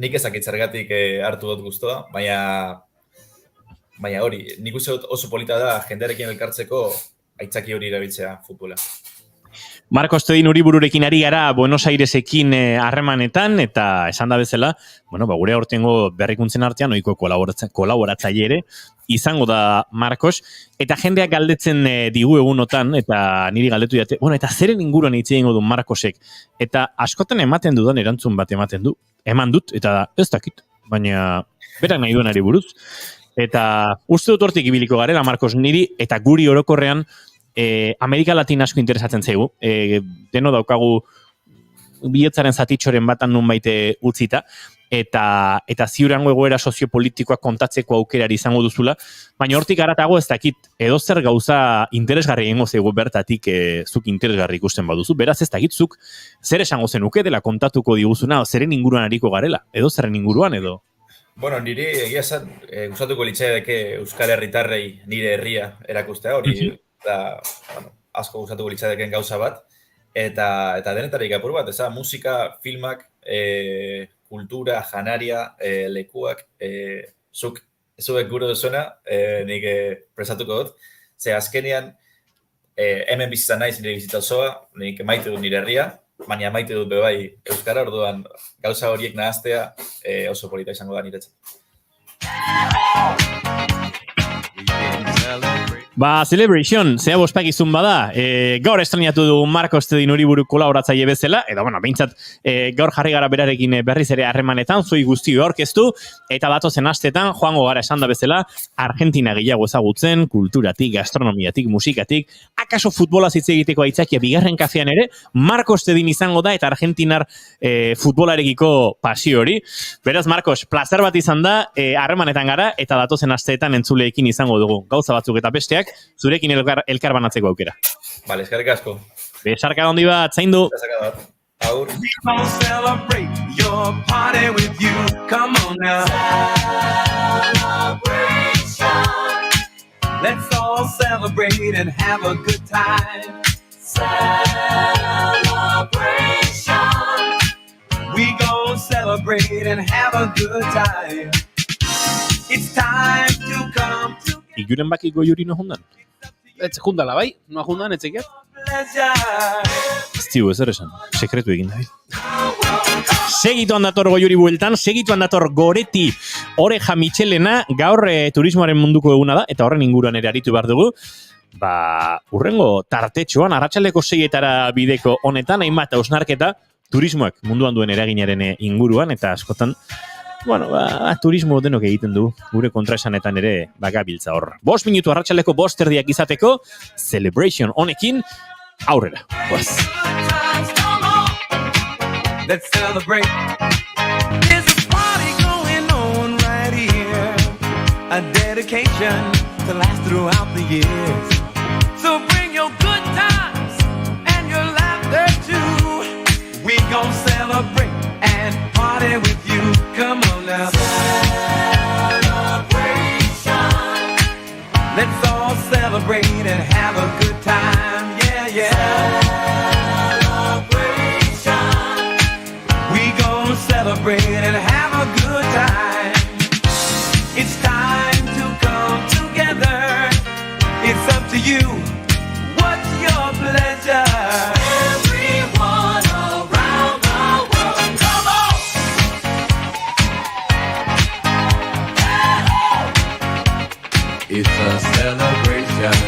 nik ezakit zergatik hartu dut guztua, baina hori, nik uste dut oso polita da jendearekin elkartzeko aitzaki hori erabiltzea futbola. Marcos Tedin Uribururekin ari gara Buenos Airesekin harremanetan, eta esan da bezala, gure aurtengo berrikuntzen artean, ohiko kolaboratzaile ere, izango da Marcos, eta jendeak galdetzen digu egunotan, eta niri galdetu dute, eta zeren inguruan hitz egingo du Marcosek, eta askotan ematen dudan erantzun bat eman dut, eta ez dakit, baina berak nahi duenari buruz, eta uste dut hortik ibiliko garela Marcos niri, eta guri orokorrean, Amerika Latin asko interesatzen zaigu, deno daukagu bihotzaren zatitxoren batan nunbait utzita, eta ziurango egoera soziopolitikoak kontatzeko aukerari izango duzula, baina hortik haratago ez dakit, edozer gauza interesgarri egingo zaigu bertatik zuk interesgarri ikusten baduzu, beraz ez dakit zuk zer esango zenuke dela kontatuko diguzuna, zeren inguruan ariko garela, edozerren inguruan edo? Bueno, niri egia esan, gustatuko litzaidake Euskal Herritarrei nire herria erakustea, hori da, asko gustatuko litzaidakeen gauza bat, eta denetarik apur bat, musika, filmak, kultura, janaria, lekuak, zuek gure duzuna, nik prestatuko dut, ze azkenean, hemen bizitzan naiz nire bizitza osoa, nik maite dut nire herria, baina maite dut bebai Euskara, orduan gauza horiek nahaztea oso polita izango da niretzat. Celebration, zea bospakizun bada, gaur estrenatu du Marcos Tedin Uriburu kolaboratzaile bezala, eta behintzat gaur jarri gara berarekin berriz ere harremanetan, zui guzti aurkeztu, eta datozen astetan, joango gara esan da bezala, Argentina gehiago ezagutzen, kulturatik, gastronomiatik, musikatik, akaso futbolaz hitz egiteko aitzakia bigarren kafean ere, Marcos Tedin izango da, eta argentinar futbolarekiko pasio hori. Beraz, Marcos, plazer bat izan da, harremanetan gara, eta datozen asteetan entzuleekin izango dugu, gauza batzuk eta besteak, zurekin elkar banatzeko aukera. Vale, eskerrik asko. Besarka handi bat, zaindu. Besarka bat. Aur. We gon' celebrate your party with you. Come on now. Celebration. Let's all celebrate and have a good time. Celebration. We gon' celebrate and have a good time. It's time to come to Iguren baki goiuri no jundan? Ez jundala, bai? Noa jundan, ez egiat? Estiu, ezer esan. Sekretu egin dabil. Segituan dator goiuri bueltan, segituan dator Goreti Oreja Michelena, gaur turismoaren munduko eguna da, eta horren inguruan ere aritu behar dugu. Urrengo tartetxoan, arratsaldeko 6etara bideko honetan, hainbat hausnarketa turismoak munduan duen eraginaren inguruan, eta askotan turismo denok egiten du, gure kontraesanetan ere bagabiltza hor. 5 minutu arratsaldeko 5:30 izateko, Celebration honekin, aurrera. Let's celebrate. There's a party going on right here. A dedication to last throughout the years. So bring your good times and your laughter too. We gon' celebrate and party with you. Come on now. Celebration. Let's all celebrate and have a good time. Yeah, yeah. Celebration. We gon' celebrate and have a good time. It's time to come together. It's up to you. What's your pleasure? Everyone around the world, come on! It's a celebration.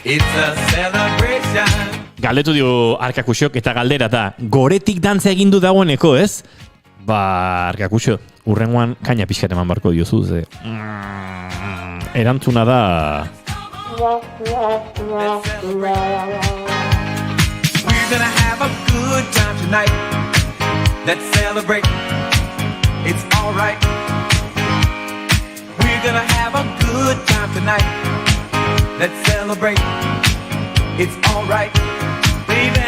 It's a celebration. Galdetu dio Arkakuxok eta galdera da, goretik dantza egindu dagoeneko, ez? Ba, Arkakuxo, urrengoan kaina pixkat eman barko diozu, ze... Erantzuna da... We're gonna have a good time tonight. Let's celebrate. It's alright. We're gonna have a good time tonight. Let's celebrate. It's alright, baby.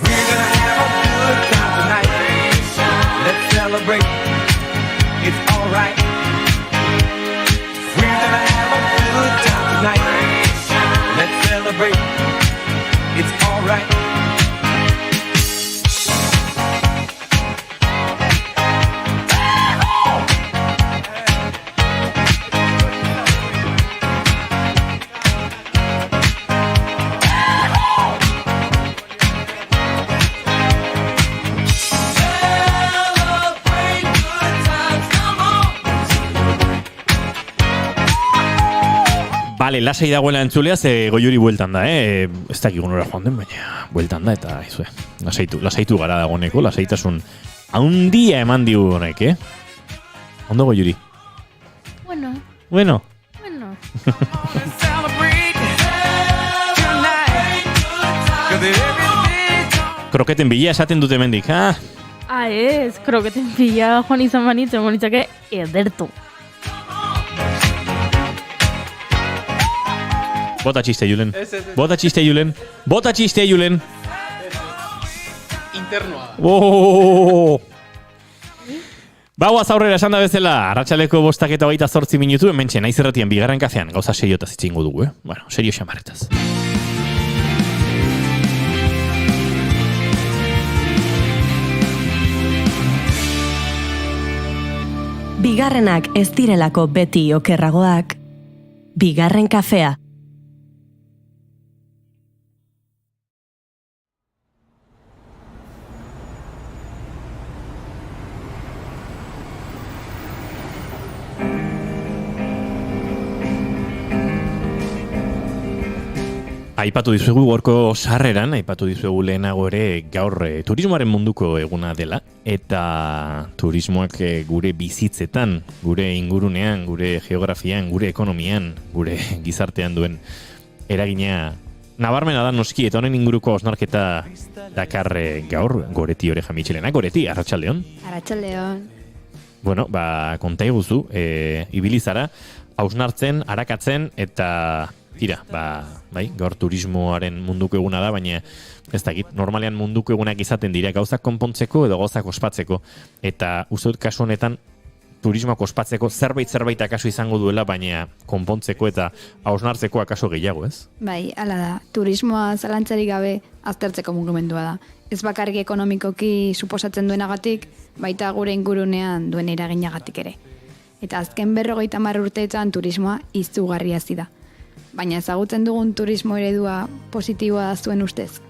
We're gonna have a good time tonight. Let's celebrate. It's alright. We're gonna have a good time tonight. Let's celebrate. It's alright. Bale, lasai dagoela entzulea, ze Goiuri bueltan da, ez dakik gunora joan den, baina bueltan da, eta izue, lasaitu gara dagoeneko, lasaitasun haundia eman digu honek, Ondo Goiuri? Bueno. Kroketen bila esaten dute mendik, ha? Ez, kroketen bila joan izan banitzen, bonitzake edertu. Bota txiste, Julen. Bota txiste, Julen. Bota txiste, Julen. Internoa. Bagoaz aurrera esan da bezala, arratsaleko 5:28 minutu, hementxe naiz erratian bigarren kafean, gauza seriotaz itxingo dugu, Bueno, serio xamarretaz. Bigarrenak ez direlako beti okerragoak. Bigarren kafea. Aipatu dizuegu gorko sarreran, aipatu dizuegu lehenago ere gaur turismoaren munduko eguna dela, eta turismoak gure bizitzetan, gure ingurunean, gure geografian, gure ekonomian, gure gizartean duen eragina nabarmena da noski, eta honen inguruko osnarketa dakar gaur Goreti Oreja Michelena. Goreti, arratsaldeon. Arratsaldeon. Bueno, konta iguzu, ibili zara, hausnartzen, arakatzen, eta... Tira, bai, gaur turismoaren munduko eguna da, baina ez dakit, normalean munduko egunak izaten dira gauzak konpontzeko edo gauzak ospatzeko. Eta uste dut kasu honetan, turismoak ospatzeko zerbait akaso izango duela, baina konpontzeko eta hausnartzeko akaso gehiago, ez? Bai, hala da, turismoa zalantzarik gabe aztertzeko mugimendua da. Ez bakarrik ekonomikoki suposatzen duenagatik, baita gure ingurunean duen eraginagatik ere. Eta azken 50 urteetan turismoa izugarria hasi da. Baina ezagutzen dugun turismo eredua positiboa da zuen ustez?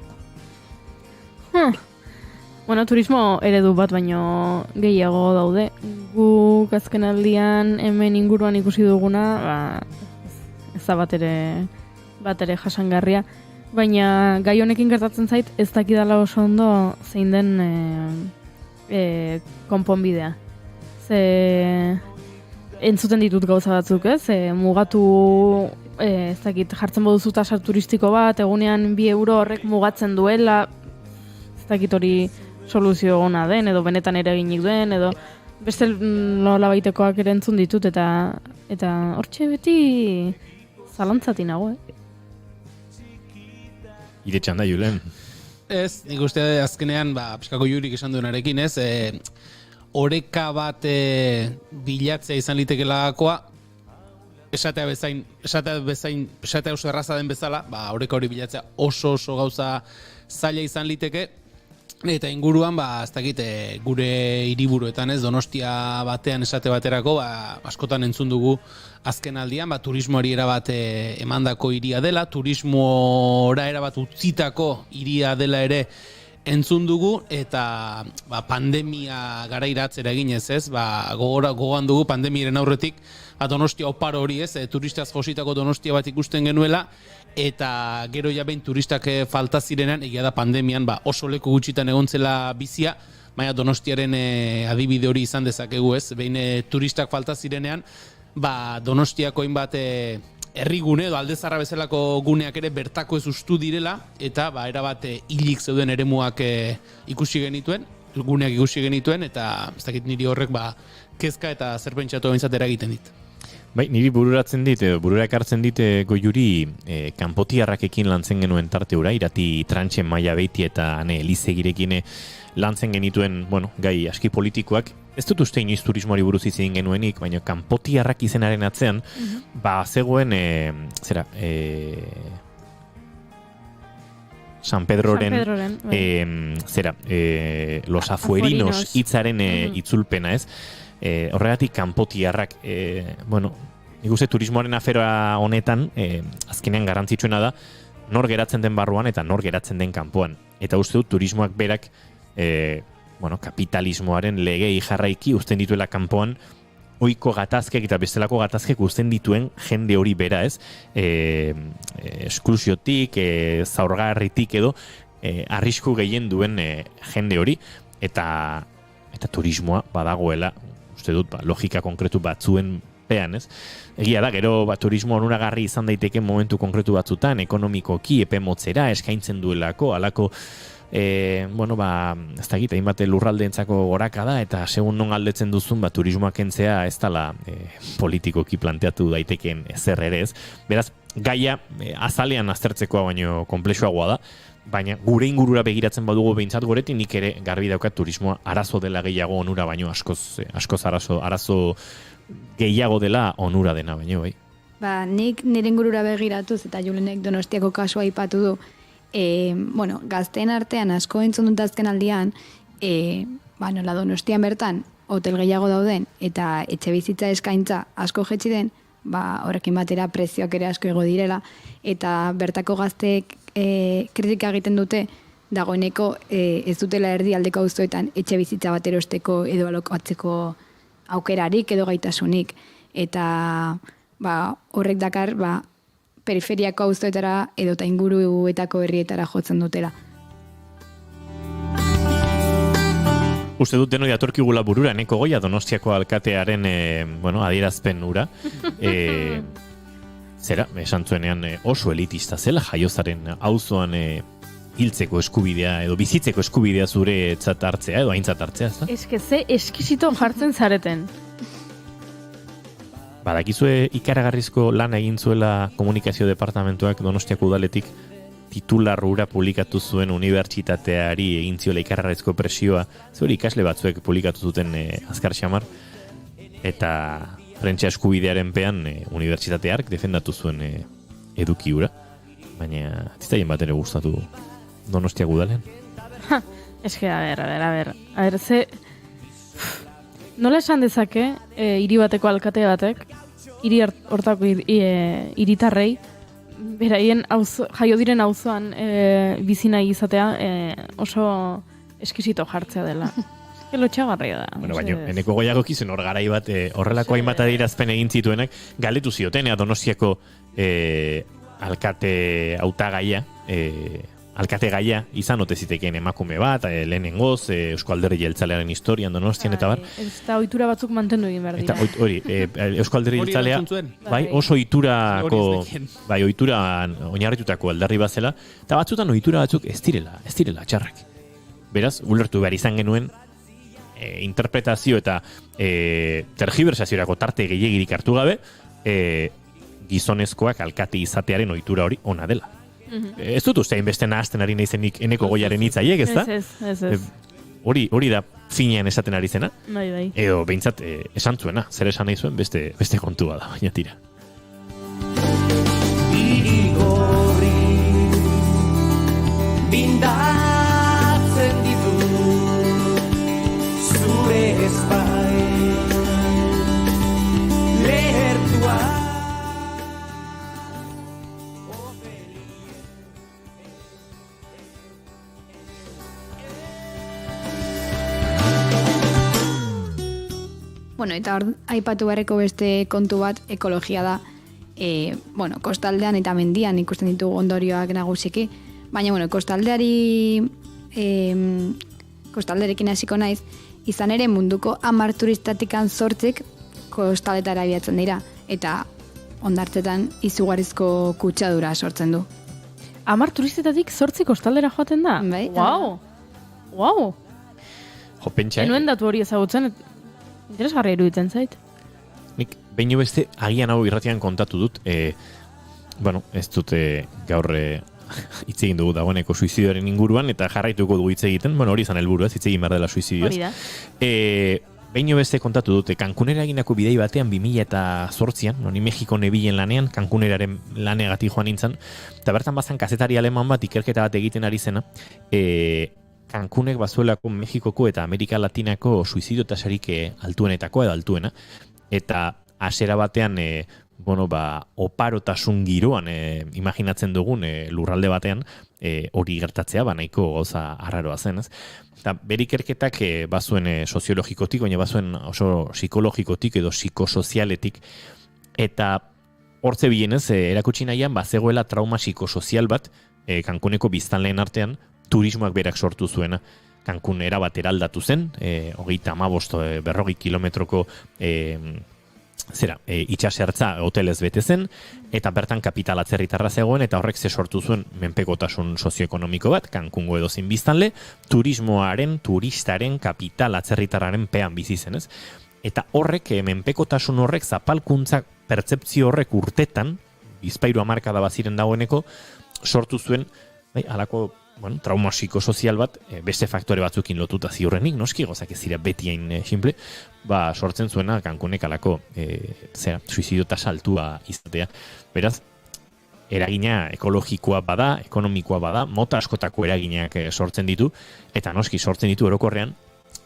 Bueno, turismo eredu bat baino gehiago daude. Guk azken aldian hemen inguruan ikusi duguna, ez da bat ere jasangarria. Baina gai honekin gertatzen zait ez dakidala oso ondo zein den konponbidea. Entzuten ditut gauza batzuk, mugatu... ez dakit, jartzen boduzu tasa turistiko bat, egunean 2 euro horrek mugatzen duela, ez dakit hori soluzio ona den, edo benetan ere eginik duen, edo beste nola baitekoak ere entzun ditut, eta hortxe beti zalantzati nago, Iretxan da, Julen. Ez, nik uste azkenean, pixkako Jurik esan duenarekin, ez, oreka bat bilatzea izan litekelakoa, esatea oso erraza den bezala, oreka hori bilatzea oso gauza zaila izan liteke, eta inguruan, ez dakit, gure hiriburuetan, ez, Donostia batean esate baterako, askotan entzun dugu azken aldian, turismoari erabat emandako hiria dela, turismora erabat utzitako hiria dela ere entzun dugu eta pandemia garairatzera eginez, ez? Gogoan dugu pandemiaren aurretik Donostia oparo hori, ez? Turistaz jositako Donostia bat ikusten genuela eta gero ja behin turistak falta zirenean, egia da pandemian oso leku gutxitan egontzela bizia, baina Donostiaren adibide hori izan dezakegu, ez? Behin turistak falta zirenean, Donostiako hainbat herrigune edo aldezarra bezalako guneak ere bertako ez ustu direla eta erabat hilik zeuden eremuak ikusi genituen, guneak ikusi genituen eta ez dakit niri horrek kezka eta zer pentsatu behintzat eragiten dit. Bai, niri bururatzen dit, burura ekartzen dit Goiuri kanpotiarrakekin lantzen genuen tarte hura, Irati Trantxe Maia Beiti eta Elizegirekin lantzen genituen, gai aski politikoak. Ez dut uste inoiz turismoari buruz izin genuenik, baina kanpotiarrak izenaren atzean, zegoen, San Pedroren, Los Afuerinos hitzaren itzulpena, ez? Horregatik kanpotiarrak, nik uste turismoaren afera honetan, azkenean garrantzitsuena da, nor geratzen den barruan eta nor geratzen den kanpoan. Eta uste dut turismoak berak, kapitalismoaren legei jarraiki uzten dituela kanpoan, ohiko gatazkek eta bestelako gatazkek uzten dituen jende hori bera, ez? Esklusiotik, zaurgarritik edo, arrisku gehien duen jende hori, eta turismoa badagoela, uste dut, logika konkretu batzuen pean, ez? Egia da, gero turismo onuragarri izan daiteke momentu konkretu batzutan, ekonomikoki, epe motzera, eskaintzen duelako, alako ez dakit, hainbat lurraldeentzako goraka da, eta segun non aldetzen duzun, turismoak kentzea ez dala politikoki planteatu daitekeen ezer ere, ez? Beraz, gaia azalean aztertzekoa baino komplexuagoa da, baina gure ingurura begiratzen badugu behintzat goretik, nik ere garbi daukat turismoa arazo dela gehiago onura baino askoz arazo gehiago dela onura dena baino, bai. Nik nire ingurura begiratuz eta Julenek Donostiako kasua aipatu du, gazteen artean asko entzun dut azken aldian, nola Donostian bertan hotel gehiago dauden eta etxe bizitza eskaintza asko jetzi den, horrekin batera prezioak ere asko ego direla, eta bertako gazteek kritika egiten dute, dagoeneko ez dutela erdialdeko auzoetan etxe bizitza bat erosteko edo alokatzeko aukerarik edo gaitasunik. Eta horrek dakar periferiako auzoetara edo eta inguruetako herrietara jotzen dutela. Uste dut denoi atorkigula burura, Eneko Goia Donostiako alkatearen adierazpen ura. Esan zuenean oso elitista zela, Jaiozaren auzoan hiltzeko eskubidea edo bizitzeko eskubidea zure etzat hartzea edo aintzat hartzea, ez da? Ze eskisito jartzen zareten. Badakizue ikaragarrizko lan egin zuela komunikazio departamentuak Donostiako udaletik titular hura publikatu zuen unibertsitateari egin ziola ikaragarrizko presioa, zure ikasle batzuek publikatu zuten azkar xamar, eta prentsa eskubidearen pean unibertsitateark defendatu zuen eduki hura, baina zitaien bat ere gustatu Donostiako udalean. A ber, ze... Nola esan dezake, hiri bateko alkate batek, hiri hortako hiritarrei, beraien jaio diren auzoan bizi nahi izatea oso eskisito jartzea dela. Lotxagarria da. Baina, Eneko Goiako kizen hor garai bat horrelako hainbat adierazpen egin zituenak, galdetu zioten, Donostiako alkate hautagaia, alkate gaia izan ote zitekeen emakume bat, lehenengoz, Eusko Alderdi Jeltzalearen historian Donostian eta bar. Eta ohitura batzuk mantendu egin behar dira. Eta hori, Eusko Alderdi Jeltzalea, oso ohiturako, ohituran oinarritutako alderdi bat zela, eta batzutan ohitura batzuk ez direla txarrak. Beraz, ulertu behar izan genuen, interpretazio eta tergibersaziorako tarte gehiagirik hartu gabe, gizonezkoak alkate izatearen ohitura hori ona dela. Ez dut uste hainbeste nahazten ari naizenik Eneko Goiaren hitzaiek, ez da? Ez. Hori da finean esaten ari zena. Bai. Edo behintzat esan zuena, zer esan nahi zuen beste kontua da, baina tira. Igorri bindatzen ditu zure espai lehertua. Bueno, eta hor, aipatu beharreko beste kontu bat, ekologia da. Kostaldean eta mendian ikusten ditugu ondorioak nagusiki. Baina, kostalderekin hasiko naiz, izan ere munduko 10 turistatikan 8 kostaletara abiatzen dira. Eta hondartzetan izugarrizko kutsadura sortzen du. 10 turistetatik 8 kostaldera joaten da? Bai. Wow. Jo, pentsa, Enuen datu hori ezagutzen, interesgarria iruditzen zait. Nik behin beste agian hau irratian kontatu dut, ez dute gaur hitz egin dugu dagoeneko suizidioaren inguruan, eta jarraituko dugu hitz egiten, hori izan helburu ez, hitz egin behar dela suizidioaz. Hori da. Behin beste kontatu dute, Cancunera egindako bidei batean 2008an, ni Mexiko nebilen lanean, Cancuneraren laneagatik joan nintzen, eta bertan bazan kazetari aleman bat ikerketa bat egiten ari zena, Cancunek bazuelako Mexikoko eta Amerika Latinako suizidio tasarik altuenetako edo altuena, eta hasiera batean oparotasun giroan imaginatzen dugun lurralde batean hori gertatzea nahiko gauza arraroa zen, ez? Eta bere ikerketak bazuen soziologikotik, baina bazuen oso psikologikotik edo psikosozialetik, eta hortze bienez erakutsi nahian bazegoela trauma psikosozial bat Cancuneko biztanleen artean turismoak berak sortu zuena. Cancun erabat eraldatu zen, 35-40 kilometroko itxasertza hotelez bete zen, eta bertan kapital atzerritarra zegoen, eta horrek ze sortu zuen menpekotasun sozioekonomiko bat, Cancungo edozin biztanle, turistaren kapital atzerritarraren pean bizi zen, ez? Eta horrek, menpekotasun horrek, zapalkuntza pertzepzio horrek urtetan, bizpahiru hamarkada baziren dagoeneko, sortu zuen, halako trauma psikosozial bat, beste faktore batzukin lotuta ziurrenik, noski, gozak ez dira beti hain simple, sortzen zuena Cancunek alako suizidio tasa altua izatea. Beraz, eragina ekologikoa bada, ekonomikoa bada, mota askotako eraginak sortzen ditu, eta noski sortzen ditu orokorrean,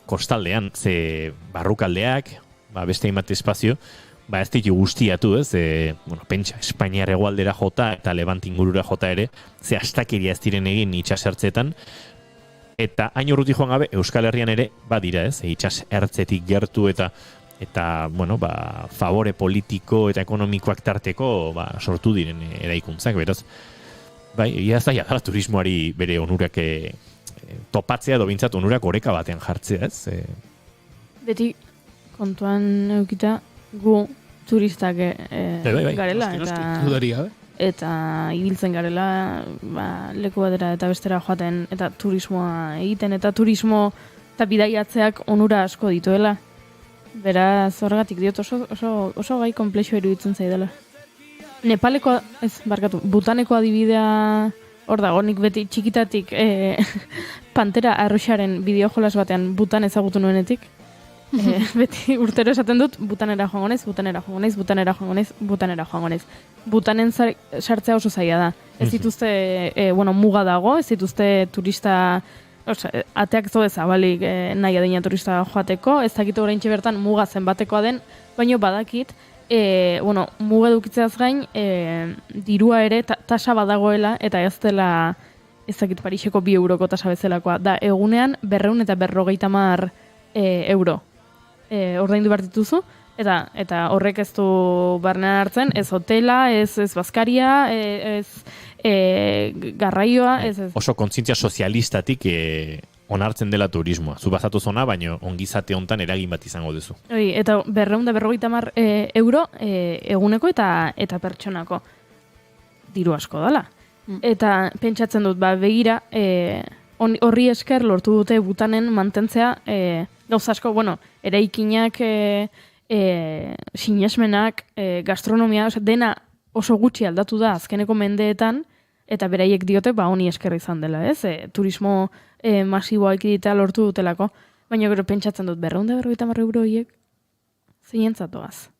kostaldean, ze barrukaldeak, beste hainbat espazio, ez ditu guztiatu, ez? Pentsa, Espainiar hegoaldera jota eta Levant ingurura jota ere, ze astakeria ez diren egin itxasertzetan, eta hain urruti joan gabe, Euskal Herrian ere, badira, ez? Itxasertzetik gertu eta favore politiko eta ekonomikoak tarteko sortu diren eraikuntzak, beraz. Ia zaila da turismoari bere onurak topatzea edo bintzat onurak oreka batean jartzea, ez? Beti kontuan eukita gu turistak garela eta ibiltzen garela leku batera eta bestera joaten eta turismoa egiten eta turismo eta bidaiatzeak onura asko dituela. Beraz horregatik diot oso gai konplexo iruditzen zaidala. Nepalekoa, Butaneko adibidea hor dago, nik beti txikitatik Pantera Arroxaren bideojolas batean Butan ezagutu nuenetik. Beti urtero esaten dut, Butanera joango naiz. Butanen sartzea oso zaila da. Ez dituzte, muga dago, ez dituzte turista, ateak zo ezabalik nahi adina turista joateko, ez dakit oraintxe bertan muga zenbatekoa den, baina badakit, muga edukitzeaz gain, dirua ere tasa badagoela, eta ez dela, ez dakit Pariseko 2 euroko tasa bezalakoa, da egunean 200 eta 150 euro. Ordaindu behar dituzu, eta horrek ez du barnean hartzen, ez hotela, ez bazkaria, ez garraioa, ez. Oso kontzientzia sozialistatik onartzen dela turismoa. Zu bazatu zona, baina ongizate hontan eragin bat izango duzu. Eta 250 euro eguneko eta pertsonako diru asko dela. Eta pentsatzen dut, begira, horri esker lortu dute Butanen mantentzea gauza asko, eraikinak, sinesmenak, gastronomia, dena oso gutxi aldatu da azkeneko mendeetan, eta beraiek diote, honi esker izan dela, ez? Turismo masiboa ekiditea lortu dutelako, baina gero pentsatzen dut, 250 euro horiek zeinentzatoaz.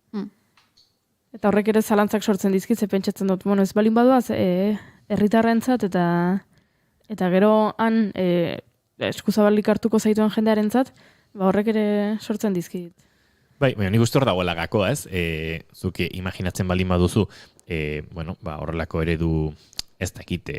Eta horrek ere zalantzak sortzen dizkitze pentsatzen dut, ez balin baduaz, herritarrentzat eta gero han eskuzabalik hartuko zaituen jendearentzat, horrek ere sortzen dizkit. Baina nik uste hor dagoela gakoa, ez? Zuke imaginatzen baldin baduzu, horrelako eredu ez dakit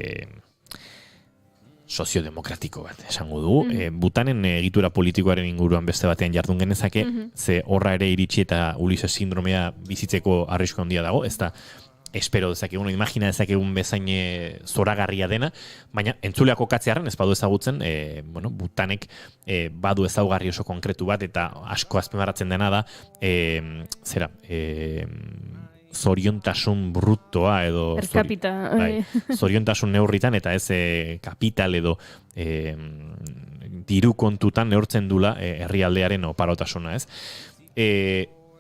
soziodemokratiko bat, esango dugu. Butanen egitura politikoaren inguruan beste batean jardun genezake, ze horra ere iritsi eta Ulises sindromea bizitzeko arrisku handia dago, ez da espero dezakegun, imagina dezakegun bezain zoragarria dena, baina entzuleak kokatzearen ez badu ezagutzen, Butanek badu ezaugarri oso konkretu bat, eta asko azpimarratzen dena da, zoriontasun brutoa edo per capita, zoriontasun neurritan eta ez kapital edo diru kontutan neurtzen dula herrialdearen oparotasuna, ez?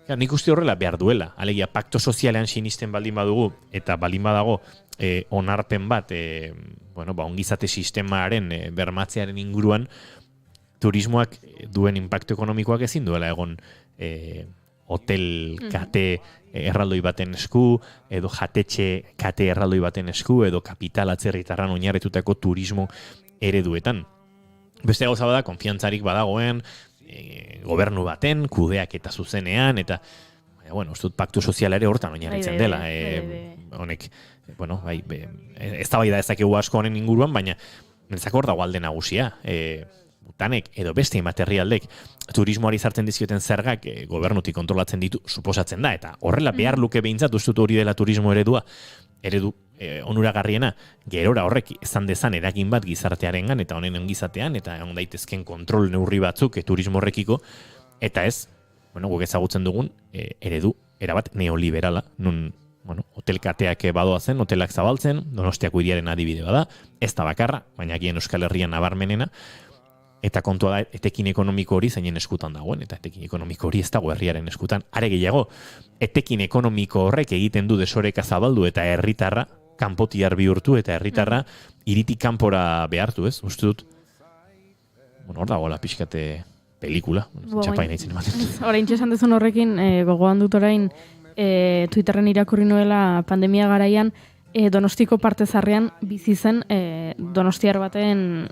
Nik uste horrela behar duela, alegia pakto sozialean sinisten baldin badugu eta baldin badago onarpen bat ongizate sistemaren bermatzearen inguruan, turismoak duen inpaktu ekonomikoak ezin duela egon hotel kate erraldoi baten esku, edo jatetxe kate erraldoi baten esku, edo kapital atzerritarran oinarritutako turismo ereduetan. Beste gauza bada, konfiantzarik badagoen, gobernu baten, kudeak eta zuzenean, eta, uste dut paktu soziala ere hortan oinarritzen dela. Honek, ez da bai da ezakegu asko honen inguruan, baina niretzako hor dago alde nagusia. Butanek edo beste herrialdek turismoari zartzen dizkioten zergak gobernutik kontrolatzen ditu, suposatzen da, eta horrela behar luke behintzat ustut hori dela turismo eredu onuragarriena, gerora horrek izan dezan eragin bat gizartearengan eta honen ongizatean, eta egon daitezken kontrol neurri batzuk turismo horrekiko, eta ez, guk ezagutzen dugun eredu erabat neoliberala, nun hotelkateak badoazen, hotelak zabaltzen, Donostiako hiriaren adibide bada, ez da bakarra, baina gien Euskal Herrian nabarmenena, eta kontua da etekin ekonomiko hori zeinen eskutan dagoen, eta etekin ekonomiko hori ez dago herriaren eskutan. Are gehiago, etekin ekonomiko horrek egiten du desoreka zabaldu eta herritarra kanpotiar bihurtu eta herritarra hiritik kanpora behartu, ez? Uste dut, hor dagoela pixkate pelikula, txapaina itzen ematen. Orain txesan dezun horrekin, gogoan dut orain, Twitterren irakurri nuela pandemia garaian, Donostiko partezarrean bizi zen donostiar baten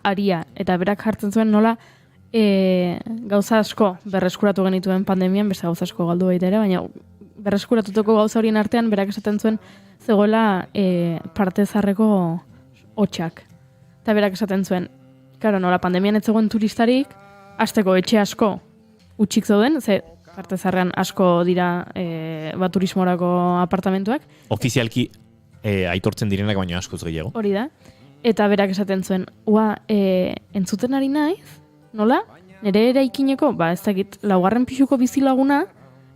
aria, eta berak jartzen zuen nola gauza asko berreskuratu genituen pandemian, beste gauza asko galdu baita ere, baina berreskuratutako gauza horien artean berak esaten zuen zegoela partezarreko hotxak. Eta berak esaten zuen, karo, nola pandemian ez zegoen turistarik, hasteko etxe asko utxik zeuden, ze partezarrean asko dira turismorako apartamentuak. Ofizialki aitortzen direnak baino askoz gehiago. Hori da. Eta berak esaten zuen, entzuten ari naiz, nola? Nere eraikineko, ez dakit, laugarren pixuko bizilaguna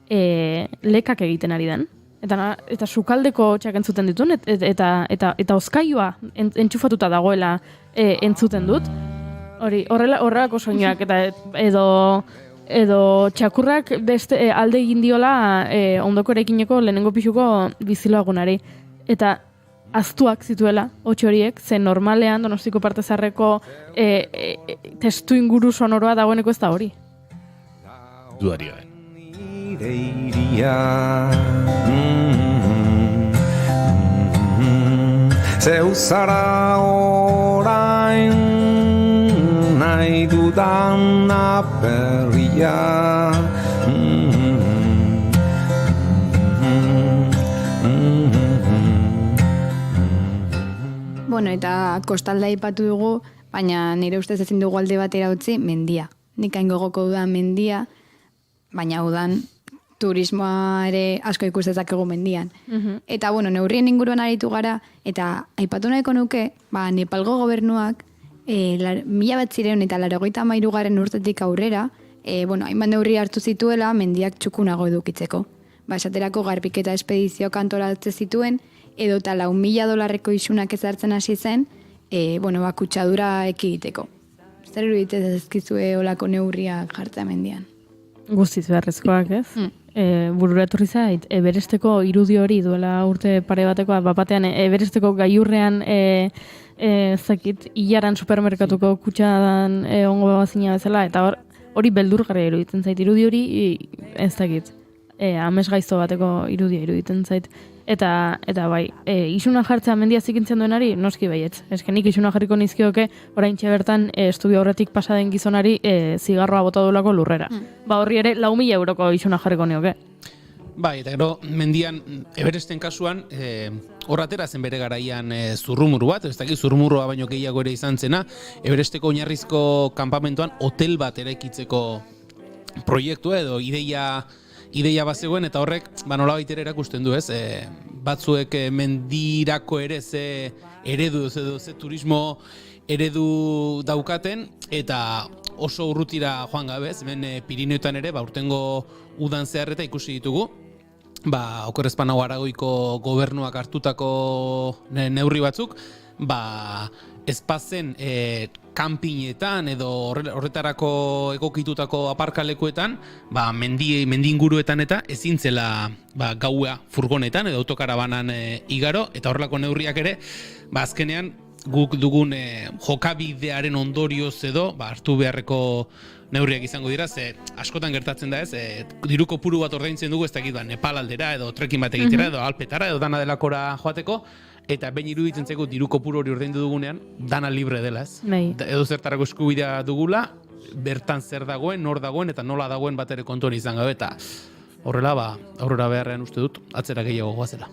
lekak egiten ari den. Eta sukaldeko txak entzuten dituen, eta ozkailua entxufatuta dagoela entzuten dut. Horrelako soinuak, eta edo txakurrak beste alde egin diola ondoko eraikineko lehenengo pixuko bizilagunari. Eta aztuak zituela, hotxe horiek, ze normalean Donostiko partezarreko testu inguru sonoroa dagoeneko ez da hori. Dudario, Zeu zara orain nahi dudan aperria. Eta kostalda aipatu dugu, baina nire ustez ezin dugu alde batera utzi mendia. Nik hain gogoko dudan mendia, baina udan turismoa ere asko ikustezakegu mendian. Eta, neurrien inguruan aritu gara, eta aipatu nahiko nuke, Nepalgo gobernuak 1983 urtetik aurrera, hainbat neurri hartu zituela mendiak txukunago edukitzeko. Esaterako garbiketa espedizioak antolatzen zituen, edo eta $4,000 isunak ezartzen hasi zen, kutsadura ekiditeko. Zer iruditez ezkizue olako neurriak jartzea mendian? Guztiz beharrezkoak, ez? Burura etorri zait, Everesteko irudi hori duela urte pare batekoa, batean Everesteko gailurrean hilaran supermerkatuko kutsadan ongo bazina bezala, eta hori beldurgarria iruditzen zait, irudi hori ez dakit. Amesgaizto bateko irudia iruditzen zait. Eta isuna jartzea mendia zikintzen duenari, noski baietz. Nik isuna jarriko nizkioke, orain bertan estudio horretik pasaden gizonari zigarroa bota duelako lurrera. Horri ere, €4,000 isuna jarriko nioke. Bai, eta gero mendian Everesten kasuan hor atera zen bere garaian zurrumuru bat, ez dakit zurrumurua baino gehiago ere izan zena, Everesteko oinarrizko kanpamentuan hotel bat eraikitzeko proiektua edo ideia bazegoen, eta horrek nolabait ere erakusten du, ez? Batzuek mendirako ere ze eredu edo ze turismo eredu daukaten, eta oso urrutira joan gabe, hemen Pirineoetan ere, urtengo udan zehar eta ikusi ditugu, Oker-Espanago Aragoiko gobernuak hartutako neurri batzuk, ezpazen kanpinetan edo horretarako egokitutako aparkalekuetan, mendi inguruetan eta ezin zela gaua furgonetan edo autokarabanan igaro, eta horrelako neurriak ere, azkenean guk dugun jokabidearen ondorioz edo hartu beharreko neurriak izango dira, ze askotan gertatzen da ez, diru kopuru bat ordaintzen dugu, ez dakit Nepal aldera edo trekking bat egitera edo Alpetara edo dana delakora joateko, eta behin iruditzen zaigu diru kopuru hori ordaindu dugunean, dana libre dela ez. Edo zertarako eskubidea dugula, bertan zer dagoen, nor dagoen eta nola dagoen bat ere kontuan izan gabe, eta horrela aurrera beharrean uste dut, atzera gehiago goazela.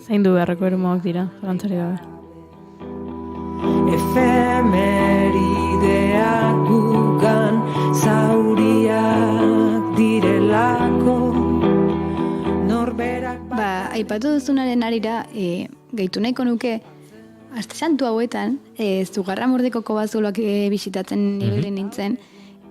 Zaindu beharreko erumoak dira, zalantzari gabe. Efemerideak gugan zauriak direlako norberak... Aipatu duzunaren arira, gehitu nahiko nuke, aste santu hauetan, Zugarramurdiko kobazuloak bisitatzen ibili nintzen,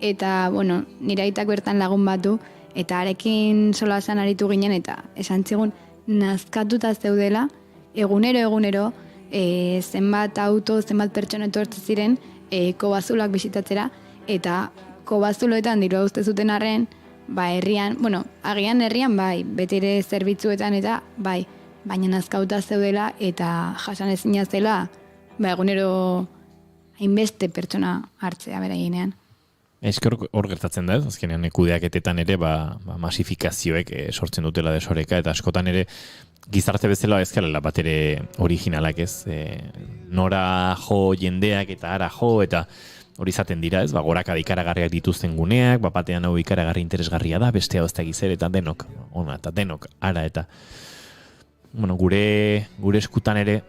eta, nire aitak bertan lagun batu, eta arekin solasan aritu ginen, eta esan zigun, nazkatuta zeudela, egunero, zenbat auto, zenbat pertsona etortzen ziren kobazuloak bisitatzera, eta kobazuloetan dirua uste zuten arren, herrian, agian herrian beti ere zerbitzuetan eta baina nazkauta zeudela eta jasan ezina zela, egunero hainbeste pertsona hartzea beraienean. Esker hor gertatzen da ez, azkenean kudeaketetan ere masifikazioek sortzen dutela desoreka, eta askotan ere gizarte bezala ezkalela bat ere originalak ez, nora jo jendeak eta ara jo, eta hori izaten dira ez, gorakada ikaragarriak dituzten guneak, batean hau ikaragarri interesgarria da, bestea ez da gizer, eta denok, eta denok, ara, eta gure eskutan ere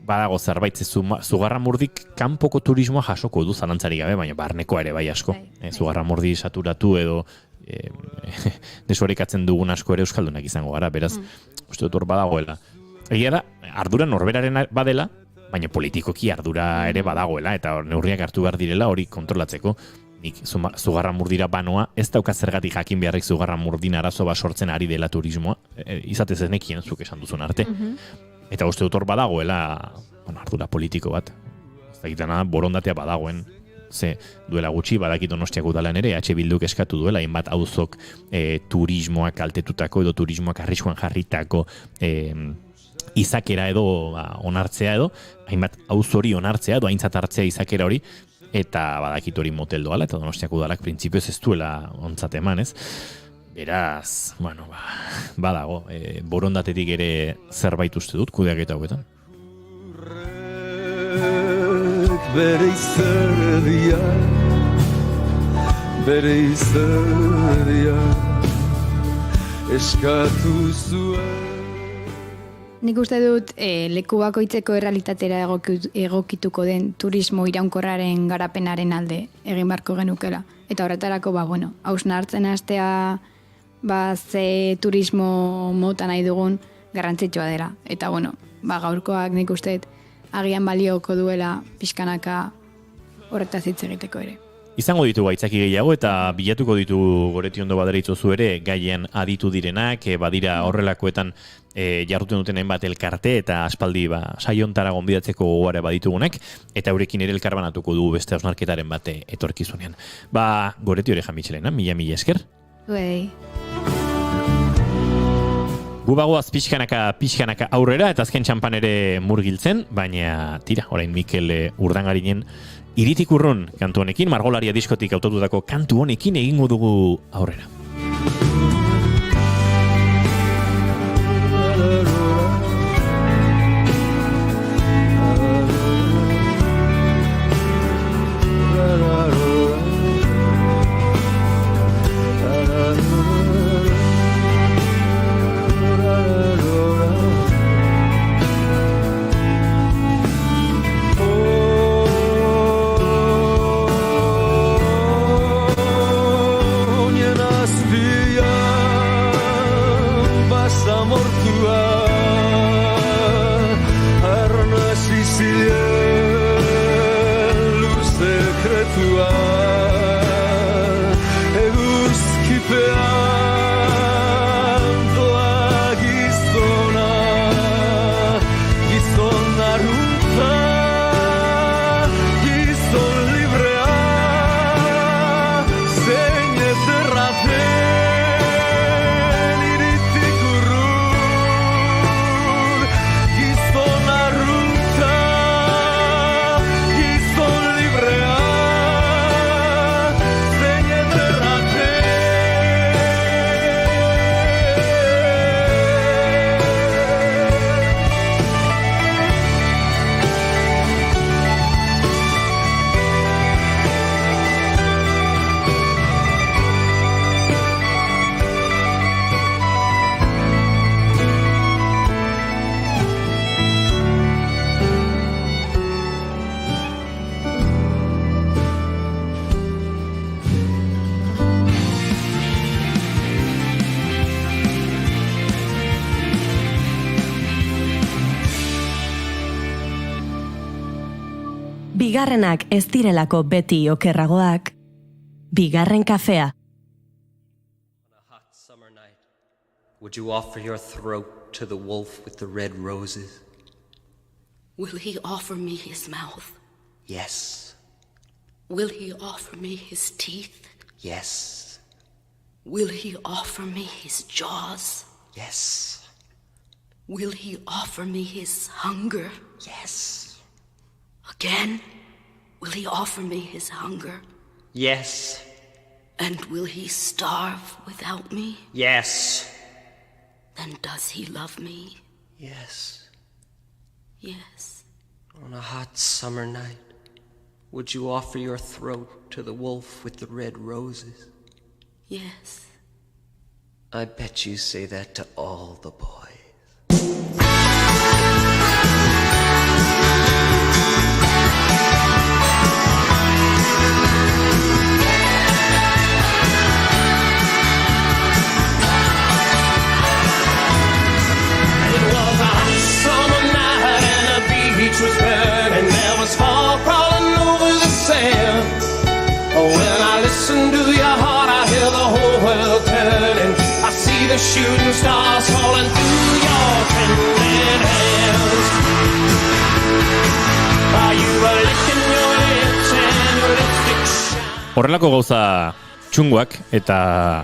badago zerbait, Zugarramurdik kanpoko turismoa jasoko du zalantzari gabe, baina barnekoa ere bai asko. Zugarramurdi saturatu edo desorekatzen dugun asko ere euskaldunak izango gara, beraz, uste dut hor badagoela. Egia da, ardura norberaren badela, baina politikoki ardura ere badagoela, eta neurriak hartu behar direla hori kontrolatzeko. Nik Zugarramurdira banoa, ez dauka zergatik jakin beharrik Zugarramurdin arazo bat sortzen ari dela turismoa, izatez ez nekien, zuk esan duzun arte. Eta uste dut hor badagoela, ardura politiko bat. Ez dakitana, borondatea badagoen. Ze duela gutxi, badakit Donostiako udalan ere, Bilduk eskatu duela, hainbat auzok turismoak kaltetutako edo turismoak arriskuan jarritako izakera edo onartzea edo, hainbat auz hori onartzea edo aintzat hartzea izakera hori, eta badakit hori motel doala, eta Donostiako udalak printzipioz ez duela ontzat eman, ez? Beraz, badago, borondatetik ere zerbait uste dut, kudeaketa hauetan. Bere izerdia eskatu zuen. Nik uste dut leku bakoitzeko errealitatera egokituko den turismo iraunkorraren garapenaren alde egin beharko genukela. Eta horretarako, hausnartzen hastea ze turismo mota nahi dugun garrantzitsua dela. Eta gaurkoak nik uste agian balioko duela pixkanaka horretaz hitz egiteko ere. Izango ditu gaitzaki gehiago eta bilatuko ditu Goreti Ondo badera itzozu ere gaien aditu direnak, badira horrelakoetan jarruten duten hainbat elkarte eta aspaldi saiontara gonbidatzeko gogoare baditugunak, eta eurekin ere elkarbanatuko du beste hausnarketaren bate etorkizunean. Goreti hori jamitxelena, mila esker. Zuei. Gu bagoaz pixkanaka aurrera eta azken txampan ere murgiltzen, baina tira, orain Mikel Urdangarinen Iritik urrun kantu honekin, Margolaria diskotik autotutako kantu honekin egingo dugu aurrera. ziren lur sekretua eguzkipean doa gizona gizon arrunta gizon librea zein ederraten iritik urrun gizon arrunta gizon librea zein ederraten. Bigarrenak ez direlako beti okerragoak, bigarren kafea. Would you offer your throat to the wolf with the red roses? Will he offer me his mouth? Yes. Will he offer me his teeth? Yes. Will he offer me his jaws? Yes. Will he offer me his hunger? Yes. Again? Will he offer me his hunger? Yes. And will he starve without me? Yes. Then does he love me? Yes. Yes. On a hot summer night, would you offer your throat to the wolf with the red roses? Yes. I bet you say that to all the boys. Was burning, there was fog crawling over the sand. Oh, when I listen to your heart, I hear the whole world turning. I see the shooting stars falling through your trembling hands. While you were licking your lips and your lipstick shine. Horrelako gauza txunguak eta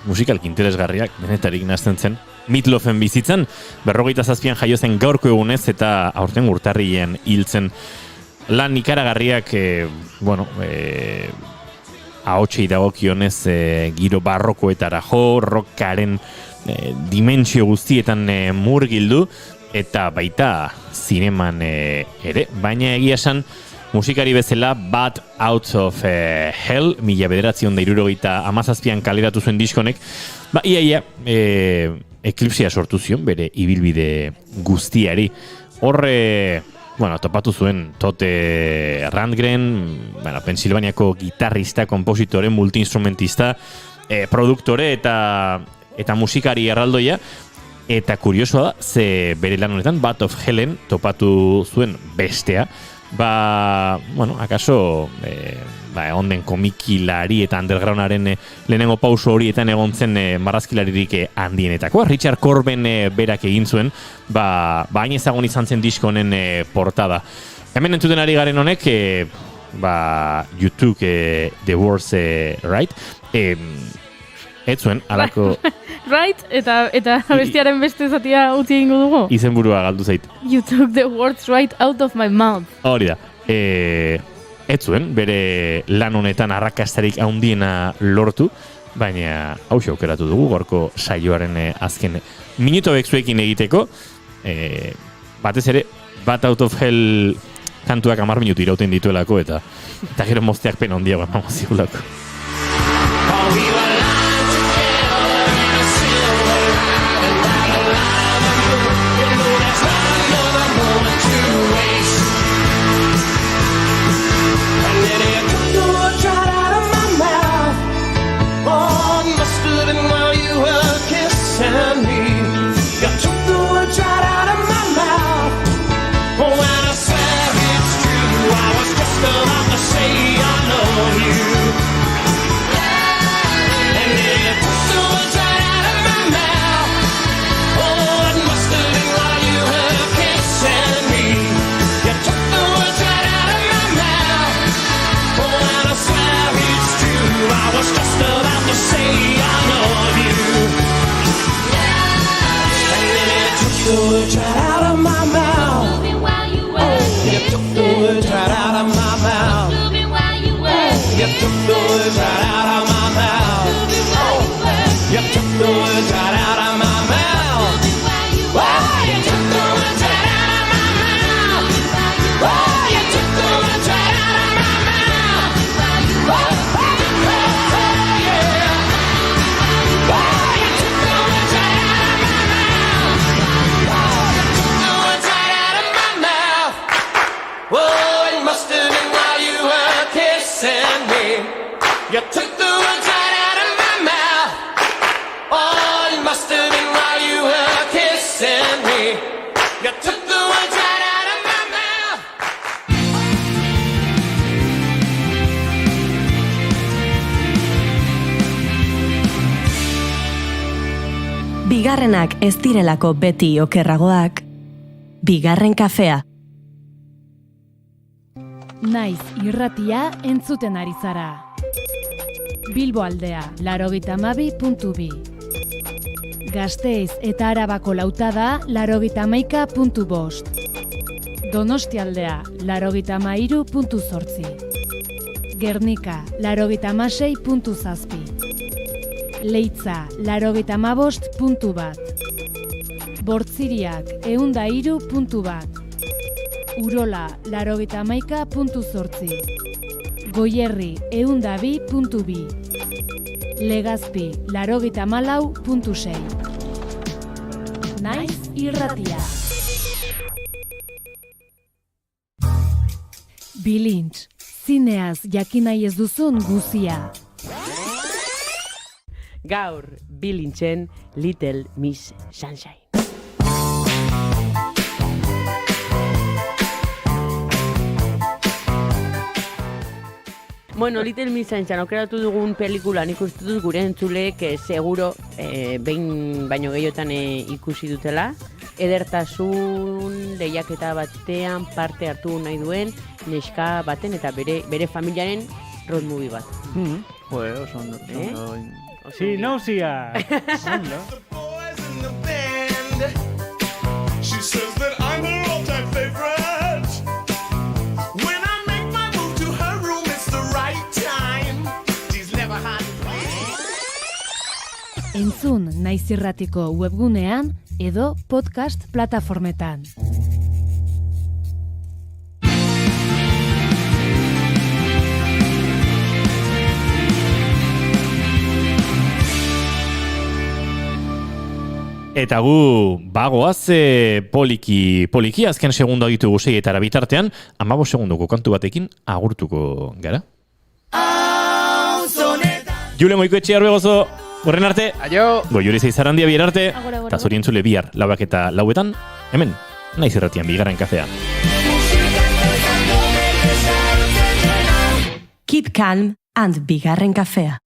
musikalki interesgarriak denetarik nazten zen Meatloafen bizitzan, 47an jaio zen gaurko egunez eta aurten urtarrilean hiltzen. Lan ikaragarriak, ahotsei dagokionez giro barrokoetara jo, rockaren dimentsio guztietan murgildu eta baita zineman ere, baina egia esan musikari bezala Bad Out of Hell, 1977an kaleratu zuen diskonek, iaia eklipsia sortu zion bere ibilbide guztiari. Horre, topatu zuen Todd Rundgren, Pensilvaniako gitarrista, kompositore, multiinstrumentista, produktore eta musikari erraldoia. Eta kuriosoa da, ze bere lan honetan Bad of Hellen topatu zuen bestea. Akaso onden komikilari eta undergroundaren lehenengo pauso horietan egon zen marrazkilaririk handienetakoa. Richard Corben berak egin zuen, hain ezagun izan zen disko honen portada. Hemen entzuten ari garen honek, You Took the Words Right. Ez zuen, alako... Right, eta bestiaren beste zatia utzi egingo dugu. Izenburua galdu zait. You took the words right out of my mouth. Hori da. Ez zuen, bere lan honetan arrakastarik handiena lortu, baina hauxe aukeratu dugu gorko saioaren azken minuto bekzuekin egiteko. Batez ere, Bad Out of Hell kantuak 10 minutu irauten dituelako eta gero mozteak pena handiago emango zigulako. And me, you took the words right out of my mouth. Oh, when I Took the words right out of my mouth. Bigarrenak ez direlako beti okerragoak. Bigarren kafea. Naiz irratia entzuten ari zara. Bilbo aldea, 92.2. Gasteiz eta Arabako Lautada, 91.5. Donostialdea, 93.8. Gernika, 96.7. Leitza, 95.1. Bortziriak, 103.1. Urola, 91.8. Goierri, 102.2. Legazpi, 94.6. Naiz irratia. Bilintz, zineaz jakinai ez duzun guzia. Gaur, Bilintzen Little Miss Sunshine. Bueno, Little Miss Sunshine aukeratu dugun pelikulan ikustu dut gure entzuleek seguro behin baino gehiotan ikusi dutela. Edertasun lehiaketa batean parte hartu nahi duen neska baten eta bere familiaren road movie bat. Oso ondo. Sí, nauzia! Ondo. She says that I'm her all-time favorite. When I make my move to her room, it's the right time. She's never had Entzun Naiz irratiko webgunean edo podcast plataformetan. Eta gu bagoaz poliki azken segundo ditugu 6 bitartean 15 segundoko kantu batekin agurtuko gara. Julen Goikoetxea Orbegozo, horren arte. Aio. Goiuri Zeizarandia bihar arte. Eta zuri entzule bihar 4:00 hemen, Naiz irratian bigarren kafea. Keep calm and bigarren kafea.